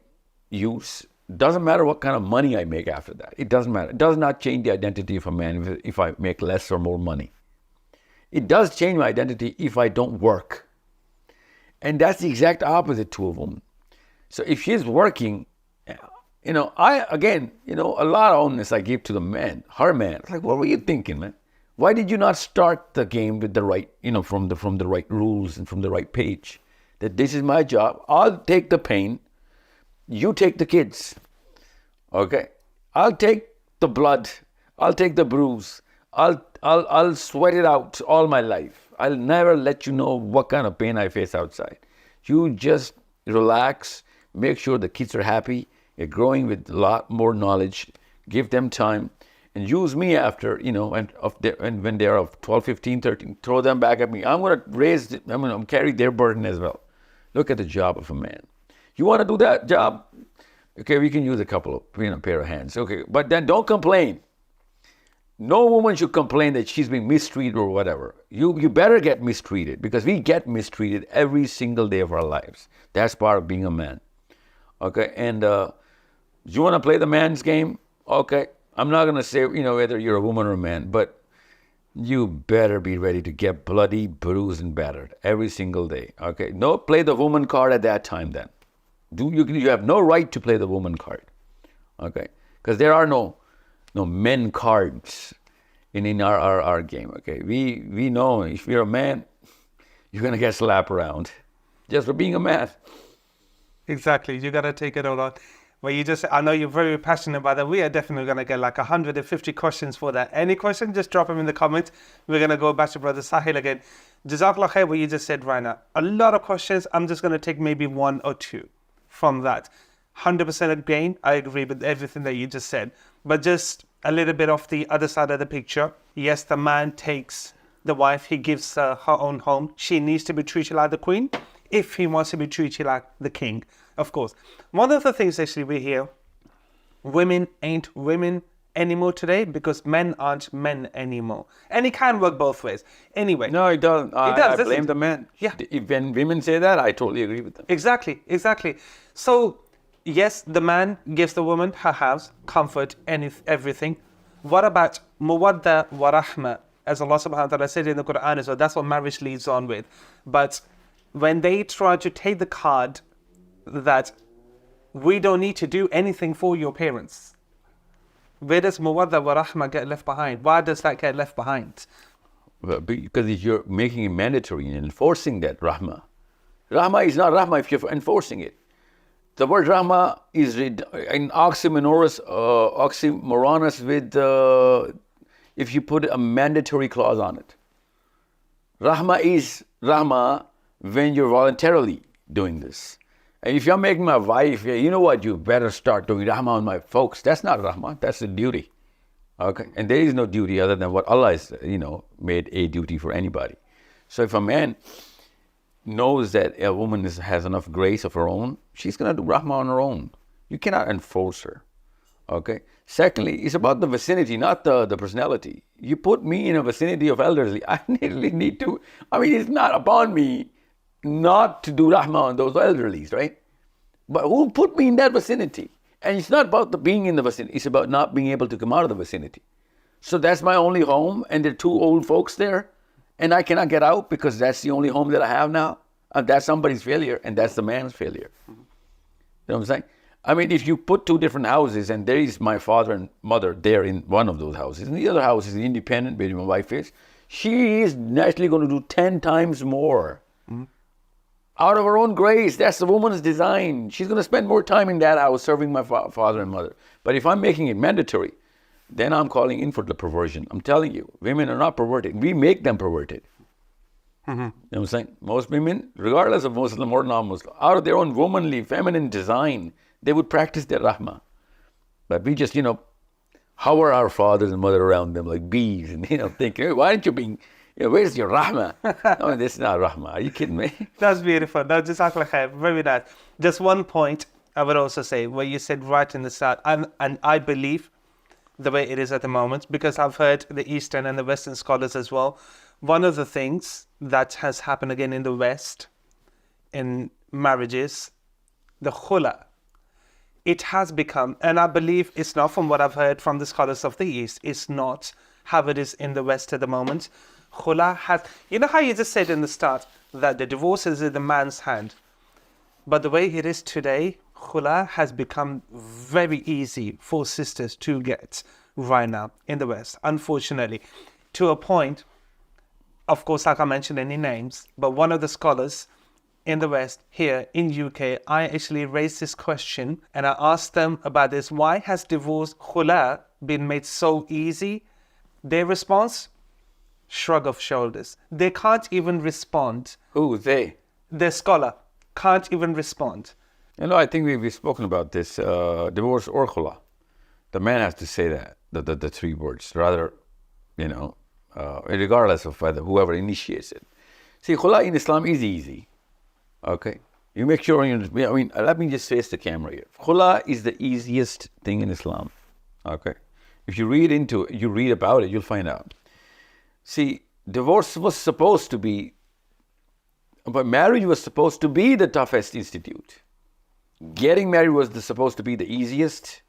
use, Doesn't matter what kind of money I make after that. It doesn't matter. It does not change the identity of a man if I make less or more money. It does change my identity if I don't work. And that's the exact opposite to a woman. So if she's working, a lot of onus I give to the man, her man. It's like, what were you thinking, man? Why did you not start the game with the right, from the right rules and from the right page? That this is my job. I'll take the pain. You take the kids. Okay? I'll take the blood. I'll take the bruise. I'll sweat it out all my life. I'll never let you know what kind of pain I face outside. You just relax, make sure the kids are happy, you're growing with a lot more knowledge, give them time, and use me after, and when they're of 12, 15, 13, throw them back at me. I'm going to carry their burden as well. Look at the job of a man. You want to do that job? Okay, we can use a couple of, pair of hands. Okay, but then don't complain. No woman should complain that she's being mistreated or whatever. You better get mistreated, because we get mistreated every single day of our lives. That's part of being a man. Okay, and you want to play the man's game? Okay, I'm not going to say, whether you're a woman or a man, but you better be ready to get bloody, bruised, and battered every single day. Okay, no, play the woman card at that time then. You have no right to play the woman card. Okay, because there are no men cards in our game. Okay, we know if you're a man, you're gonna get slapped around just for being a man. Exactly, you gotta take it all on. Well, I know you're very passionate about that. We are definitely gonna get like 150 questions for that. Any question, just drop them in the comments. We're gonna go back to Brother Sahil again. Jazakallah khair, what you just said right now. A lot of questions. I'm just gonna take maybe one or two from that. 100% again, I agree with everything that you just said. But just a little bit of the other side of the picture. Yes, the man takes the wife. He gives her her own home. She needs to be treated like the queen if he wants to be treated like the king, of course. One of the things actually we hear, women ain't women anymore today because men aren't men anymore. And it can work both ways. Anyway. No, it doesn't. I blame it? the men. Yeah. When women say that, I totally agree with them. Exactly. So, yes, the man gives the woman her house, comfort, and everything. What about mawadda wa rahma? As Allah subhanahu wa ta'ala said in the Quran as well, that's what marriage leads on with. But when they try to take the card that we don't need to do anything for your parents, where does mawadda wa rahma get left behind? Why does that get left behind? Well, because you're making it mandatory and enforcing that rahma. Rahma is not rahma if you're enforcing it. The word rahma is an oxymoronous with if you put a mandatory clause on it. Rahma is rahma when you're voluntarily doing this. And if you're making my wife, you know what, you better start doing rahma on my folks. That's not rahma, that's a duty. Okay, and there is no duty other than what Allah has, made a duty for anybody. So if a man knows that a woman has enough grace of her own, she's going to do rahmah on her own. You cannot enforce her. Okay? Secondly, it's about the vicinity, not the personality. You put me in a vicinity of elderly, I really need to, it's not upon me not to do rahmah on those elderlies, right? But who put me in that vicinity? And it's not about the being in the vicinity, it's about not being able to come out of the vicinity. So that's my only home, and there are two old folks there, and I cannot get out because that's the only home that I have now. And that's somebody's failure, and that's the man's failure. You know what I'm saying? If you put two different houses, and there is my father and mother there in one of those houses, and the other house is independent, where my wife is, she is naturally going to do 10 times more. Out of her own grace. That's the woman's design. She's going to spend more time in that house serving my father and mother. But if I'm making it mandatory, then I'm calling in for the perversion. I'm telling you, women are not perverted. We make them perverted. You know what I'm saying? Most women, regardless of Muslim or non-Muslim, out of their own womanly, feminine design, they would practice their rahmah. But we just, hover our fathers and mother around them like bees and, thinking, hey, why aren't you being... where's your rahmah? No, this is not rahmah. Are you kidding me? That's beautiful. No, Jazakallah khair. Very nice. Just one point I would also say, where you said right in the start, and I believe the way it is at the moment, because I've heard the Eastern and the Western scholars as well, one of the things that has happened again in the West, in marriages, the khula. it has become, and I believe it's not, from what I've heard from the scholars of the East, it's not how it is in the West at the moment. Khula has, you know how you just said in the start that the divorce is in the man's hand, but the way it is today, khula has become very easy for sisters to get right now in the West, unfortunately, to a point, of course, I can't mention any names, but one of the scholars in the West, here in UK, I actually raised this question and I asked them about this. Why has divorce, khula, been made so easy? Their response, shrug of shoulders. They can't even respond. Who, they? The scholar can't even respond. You know, I think we've spoken about this, divorce or khula. The man has to say that, the three words, rather, you know, regardless of whether whoever initiates it. See, khula in Islam is easy, okay? You make sure, let me just face the camera here. Khula is the easiest thing in Islam, okay? If you read about it, you'll find out. See, divorce was supposed to be, but marriage was supposed to be the toughest institute. Getting married was supposed to be the easiest,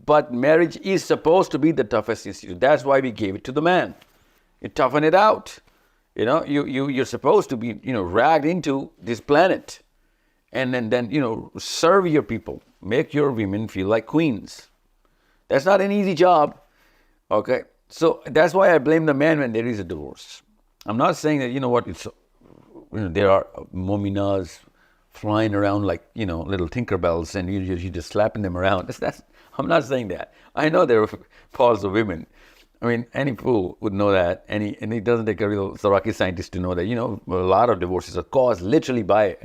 but marriage is supposed to be the toughest institute. That's why we gave it to the man. You toughen it out. You know, you're supposed to be, ragged into this planet, and then serve your people, make your women feel like queens. That's not an easy job, okay? So that's why I blame the man when there is a divorce. I'm not saying that, there are mu'minas flying around like, little Tinkerbells and you're just slapping them around. I'm not saying that. I know there are falls of women. I mean, any fool would know that. And it doesn't take a real rocket scientist to know that, a lot of divorces are caused literally by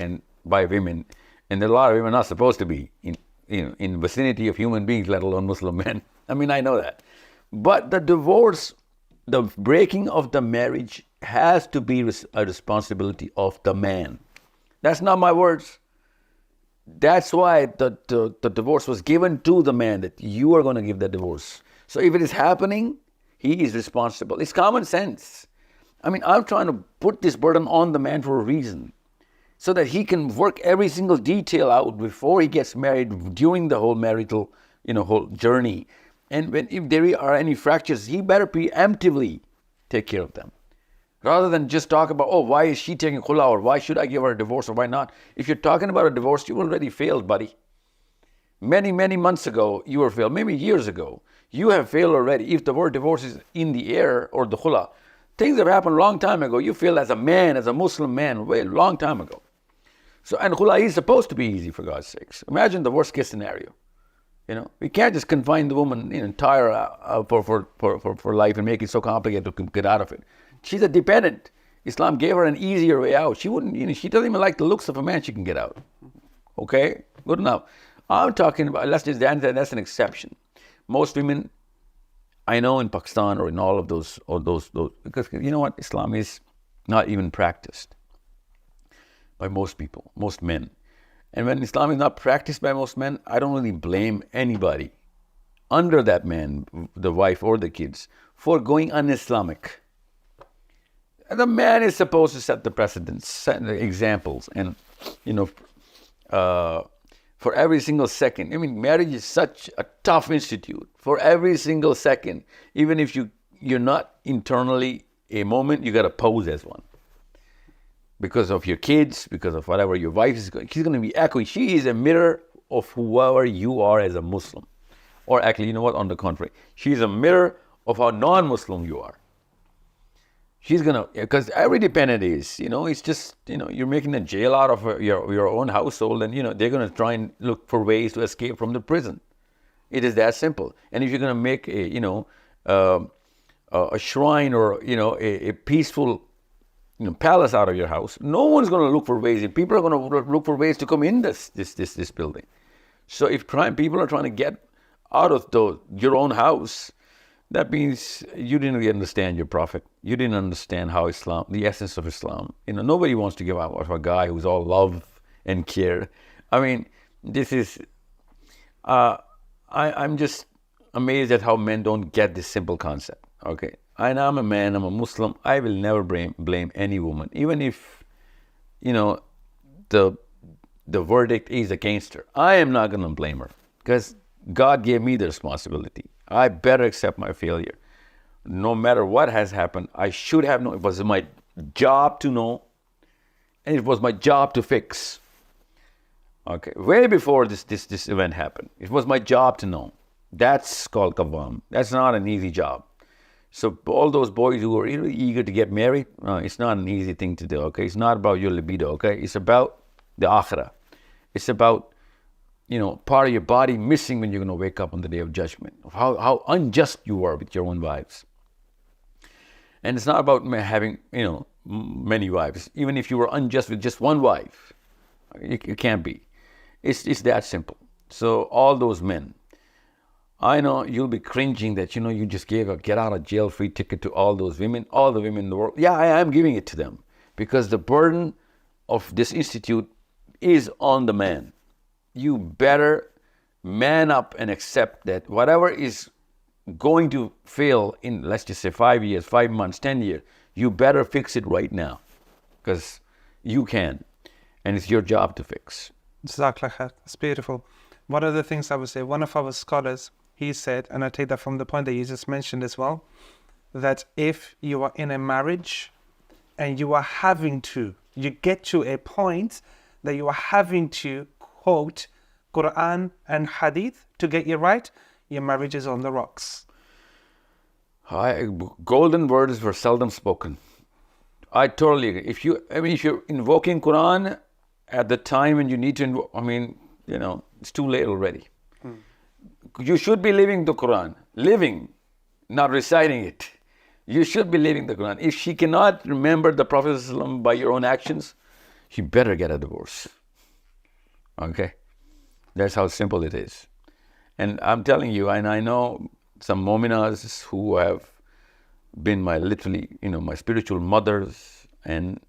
women. And there are a lot of women not supposed to be in vicinity of human beings, let alone Muslim men. I mean, I know that. But the divorce, the breaking of the marriage has to be a responsibility of the man. That's not my words. That's why the divorce was given to the man, that you are going to give the divorce. So if it is happening, he is responsible. It's common sense. I mean, I'm trying to put this burden on the man for a reason, so that he can work every single detail out before he gets married, during the whole marital, whole journey. And if there are any fractures, he better preemptively take care of them. Rather than just talk about, why is she taking khula, or why should I give her a divorce, or why not? If you're talking about a divorce, you already failed, buddy. Many, many months ago, you were failed. Maybe years ago, you have failed already. If the word divorce is in the air, or the khula, things have happened a long time ago. You failed as a man, as a Muslim man, way long time ago. So, and khula is supposed to be easy, for God's sakes. Imagine the worst case scenario. We can't just confine the woman entire for life and make it so complicated to get out of it. She's a dependent. Islam gave her an easier way out. She wouldn't, she doesn't even like the looks of a man she can get out. Okay? Good enough. I'm talking about, that's an exception. Most women, I know in Pakistan or in all of those, because you know what? Islam is not even practiced by most people, most men. And when Islam is not practiced by most men, I don't really blame anybody under that man, the wife or the kids, for going un-Islamic. The man is supposed to set the precedents, set the examples, and for every single second. I mean, marriage is such a tough institute. For every single second, even if you're not internally a moment, you got to pose as one. Because of your kids, because of whatever your wife is going, she's going to be echoing. She is a mirror of whoever you are as a Muslim. Or actually, you know what? On the contrary, she's a mirror of how non-Muslim you are. She's going to, because every dependent is, it's just, you're making a jail out of your own household, and, they're going to try and look for ways to escape from the prison. It is that simple. And if you're going to make a shrine or, a peaceful, palace out of your house, no one's going to look for ways. People are going to look for ways to come in this building. So if people are trying to get out of your own house, that means you didn't really understand your prophet. You didn't understand how Islam, the essence of Islam. Nobody wants to give out of a guy who's all love and care. I mean, this is, I'm just amazed at how men don't get this simple concept, okay? And I'm a man, I'm a Muslim. I will never blame any woman, even if, the verdict is against her. I am not going to blame her, because God gave me the responsibility. I better accept my failure. No matter what has happened, I should have known. It was my job to know, and it was my job to fix. Okay, way before this event happened, it was my job to know. That's called Qawwam. That's not an easy job. So all those boys who are really eager to get married, it's not an easy thing to do, okay? It's not about your libido, okay? It's about the akhirah. It's about, part of your body missing when you're going to wake up on the day of judgment. How unjust you are with your own wives. And it's not about having, many wives. Even if you were unjust with just one wife, you can't be. It's that simple. So all those men, I know you'll be cringing that, you just gave a get out of jail free ticket to all those women, all the women in the world. Yeah, I am giving it to them because the burden of this institute is on the man. You better man up and accept that whatever is going to fail in, let's just say 5 years, 5 months, 10 years, you better fix it right now because you can. And it's your job to fix. Jazakallah khair. That's beautiful. One of the things I would say, one of our scholars, he said, and I take that from the point that you just mentioned as well, that if you are in a marriage and you are you get to a point that you are having to quote Quran and Hadith to get you right, your marriage is on the rocks. Golden words were seldom spoken. I totally agree. If you're invoking Quran at the time when you need to invoke, it's too late already. You should be living the Quran. Living, not reciting it. You should be living the Quran. If she cannot remember the Prophet ﷺ by your own actions, you better get a divorce. Okay? That's how simple it is. And I'm telling you, and I know some Mominas who have been my spiritual mothers, and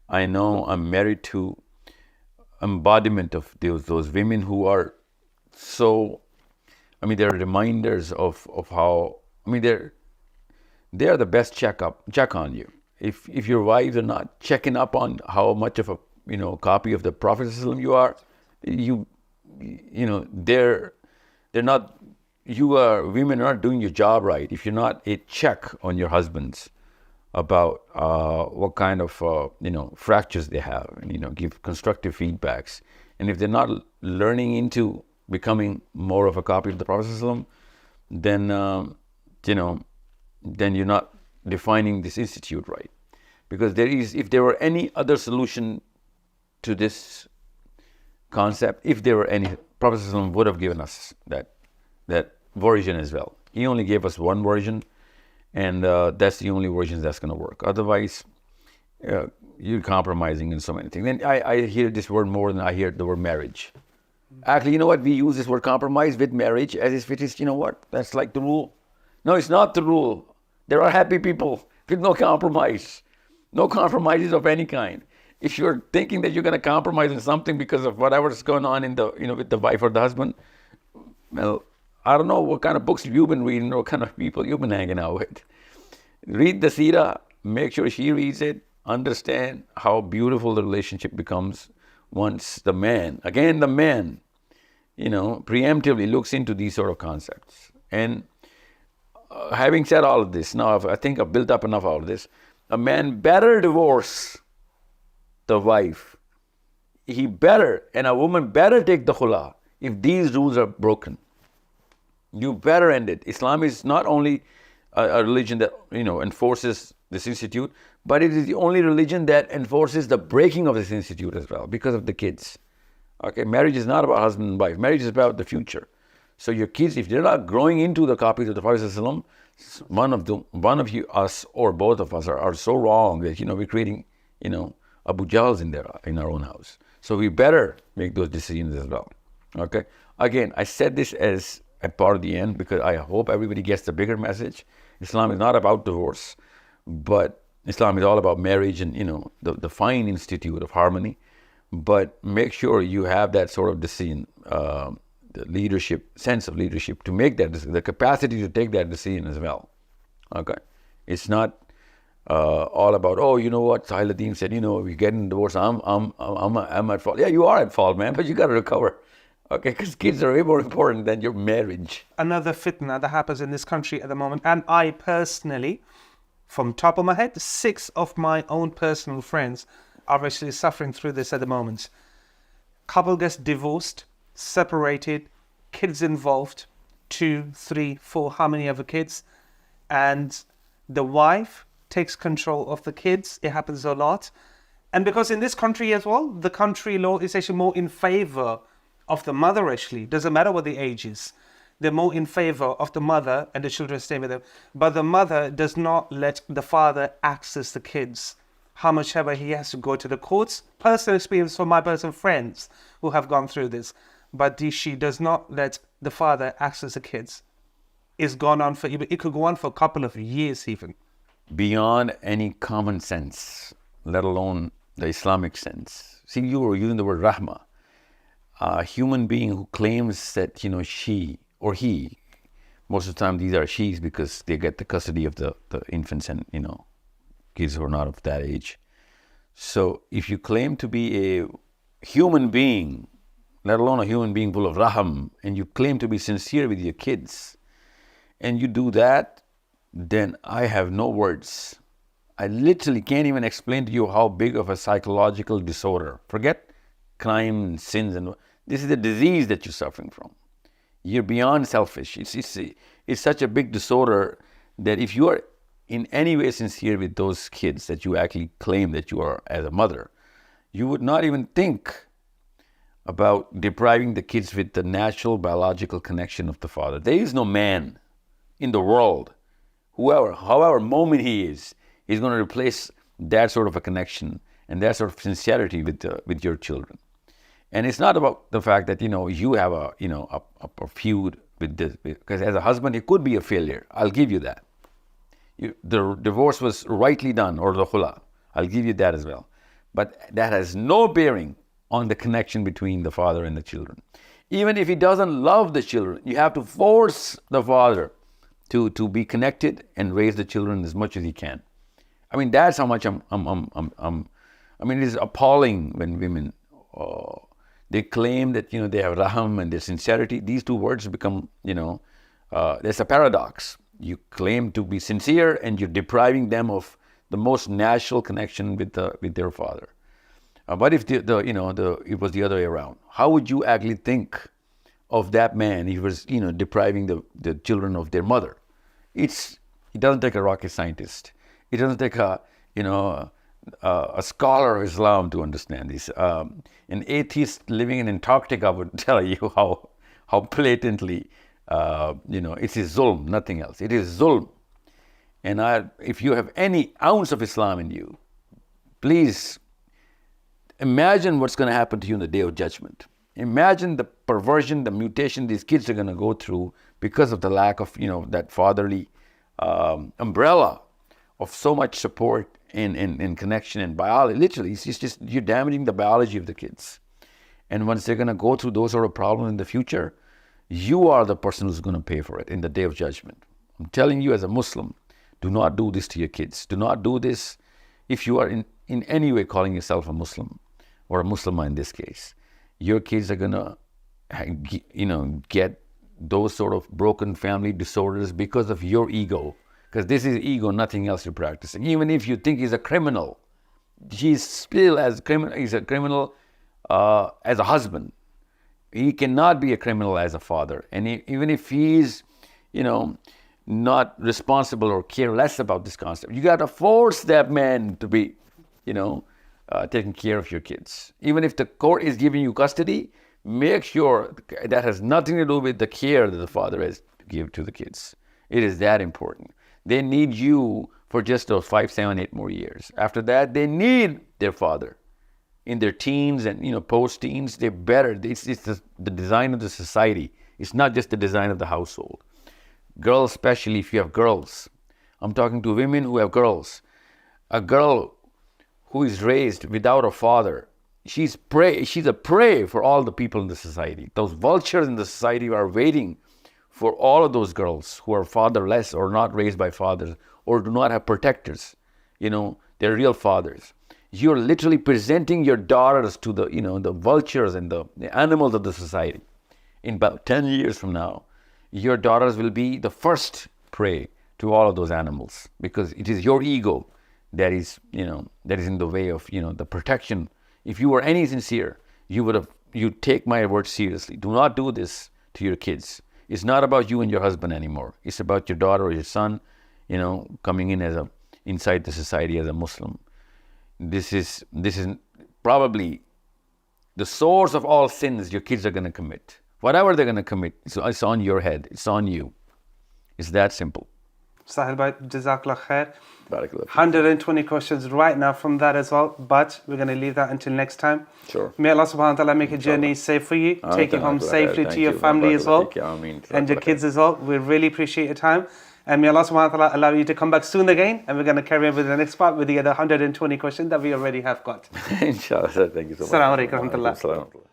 I know I'm married to embodiment of those women who are so, they're reminders of how, they're the best check on you. If your wives are not checking up on how much of a, copy of the Prophet ﷺ you are, women are not doing your job right. If you're not a check on your husbands about what kind of, fractures they have, and, give constructive feedbacks. And if they're not learning into becoming more of a copy of the Prophet ﷺ, then, then you're not defining this institute right. Because if there were any other solution to this concept, if there were any, Prophet ﷺ would have given us that version as well. He only gave us one version, and that's the only version that's going to work. Otherwise, you're compromising in so many things. And I hear this word more than I hear the word marriage. Actually, you know what? We use this word compromise with marriage as if it is, that's like the rule. No, it's not the rule. There are happy people with no compromise. No compromises of any kind. If you're thinking that you're going to compromise on something because of whatever's going on in the, with the wife or the husband, well, I don't know what kind of books you've been reading or what kind of people you've been hanging out with. Read the seerah, make sure she reads it, understand how beautiful the relationship becomes once the man, preemptively looks into these sort of concepts. And having said all of this, now I think I've built up enough out of this, a man better divorce the wife. He better, and a woman better take the khula if these rules are broken. You better end it. Islam is not only a religion that, enforces this institute, but it is the only religion that enforces the breaking of this institute as well because of the kids. Okay, marriage is not about husband and wife. Marriage is about the future. So your kids, if they're not growing into the copies of the Prophet ﷺ, one of you, us, or both of us are so wrong that, we're creating, Abu Jahls in our own house. So we better make those decisions as well. Okay. Again, I said this as a part of the end because I hope everybody gets the bigger message. Islam is not about divorce, but Islam is all about marriage and, the fine institute of harmony. But make sure you have that sort of decision, the leadership, sense of leadership to make that decision, the capacity to take that decision as well. Okay. It's not all about, what Sahiluddin said, we're getting divorced, I'm at fault. Yeah, you are at fault, man, but you got to recover. Okay, because kids are way more important than your marriage. Another fitna that happens in this country at the moment, and I personally, from top of my head, 6 of my own personal friends are actually suffering through this at the moment. Couple gets divorced, separated, kids involved, 2, 3, 4, how many other kids, and the wife takes control of the kids. It happens a lot. And because in this country as well, the country law is actually more in favor of the mother actually. Doesn't matter what the age is. They're more in favor of the mother and the children staying with them. But the mother does not let the father access the kids. How much ever he has to go to the courts. Personal experience from my personal friends who have gone through this. But she does not let the father access the kids. It's gone on for, it could go on for a couple of years even. Beyond any common sense, let alone the Islamic sense. See, you were using the word rahma. A human being who claims that, she or he, most of the time these are she's because they get the custody of the infants and, kids who are not of that age. So if you claim to be a human being, let alone a human being full of raham, and you claim to be sincere with your kids, and you do that, then I have no words. I literally can't even explain to you how big of a psychological disorder. Forget crime and sins, and this is a disease that you're suffering from. You're beyond selfish. It's such a big disorder that if you are in any way sincere with those kids that you actually claim that you are as a mother, you would not even think about depriving the kids with the natural biological connection of the father. There is no man in the world, however moment he is going to replace that sort of a connection and that sort of sincerity with your children. And it's not about the fact that you have a feud with this, because as a husband it could be a failure. I'll give you that. The divorce was rightly done, or the khula. I'll give you that as well. But that has no bearing on the connection between the father and the children. Even if he doesn't love the children, you have to force the father to be connected and raise the children as much as he can. I mean, that's how much it is appalling when women they claim that they have raham and their sincerity. These two words become there's a paradox. You claim to be sincere and you're depriving them of the most natural connection with their father. But if it was the other way around, how would you actually think of that man? He was depriving the children of their mother. It doesn't take a rocket scientist. It doesn't take a scholar of Islam to understand this. An atheist living in Antarctica would tell you how blatantly it is zulm, nothing else. It is zulm. And if you have any ounce of Islam in you, please imagine what's going to happen to you in the day of judgment. Imagine the perversion, the mutation these kids are going to go through because of the lack of that fatherly umbrella of so much support and connection and biology. Literally, it's just you're damaging the biology of the kids. And once they're going to go through those sort of problems in the future, you are the person who's going to pay for it in the day of judgment. I'm telling you as a Muslim, do not do this to your kids. Do not do this if you are in any way calling yourself a Muslim or a Muslimah in this case. Your kids are going to get those sort of broken family disorders because of your ego. Because this is ego, nothing else you're practicing. Even if you think he's a criminal, he's still he's a criminal as a husband. He cannot be a criminal as a father. And even if he's, not responsible or care less about this concept, you got to force that man to be, taking care of your kids. Even if the court is giving you custody, make sure that has nothing to do with the care that the father has to give to the kids. It is that important. They need you for just those 5, 7, 8 more years. After that, they need their father. In their teens and post-teens, they're better. It's the design of the society. It's not just the design of the household. Girls, especially if you have girls. I'm talking to women who have girls. A girl who is raised without a father, she's a prey for all the people in the society. Those vultures in the society are waiting for all of those girls who are fatherless or not raised by fathers or do not have protectors, they're real fathers. You're literally presenting your daughters to the vultures and the animals of the society. in about 10 years from now, your daughters will be the first prey to all of those animals, because it is your ego that is in the way of, the protection. If you were any sincere, you take my word seriously. Do not do this to your kids. It's not about you and your husband anymore. It's about your daughter or your son, coming in inside the society as a Muslim. This is probably the source of all sins your kids are going to commit. Whatever they're going to commit, it's on your head. It's on you. It's that simple. Sahil bhai, Jazakallah khair. Barakallah. 120 questions right now from that as well, but we're going to leave that until next time. Sure. May Allah subhanahu wa ta'ala make a journey safe for you, take you home safely to your family as well, and your kids as well. We really appreciate your time. And may Allah subhanahu wa ta'ala allow you to come back soon again, and we're going to carry on with the next part with the other 120 questions that we already have got. Inshallah. Thank you so much. Assalamu alaikum warahmatullah.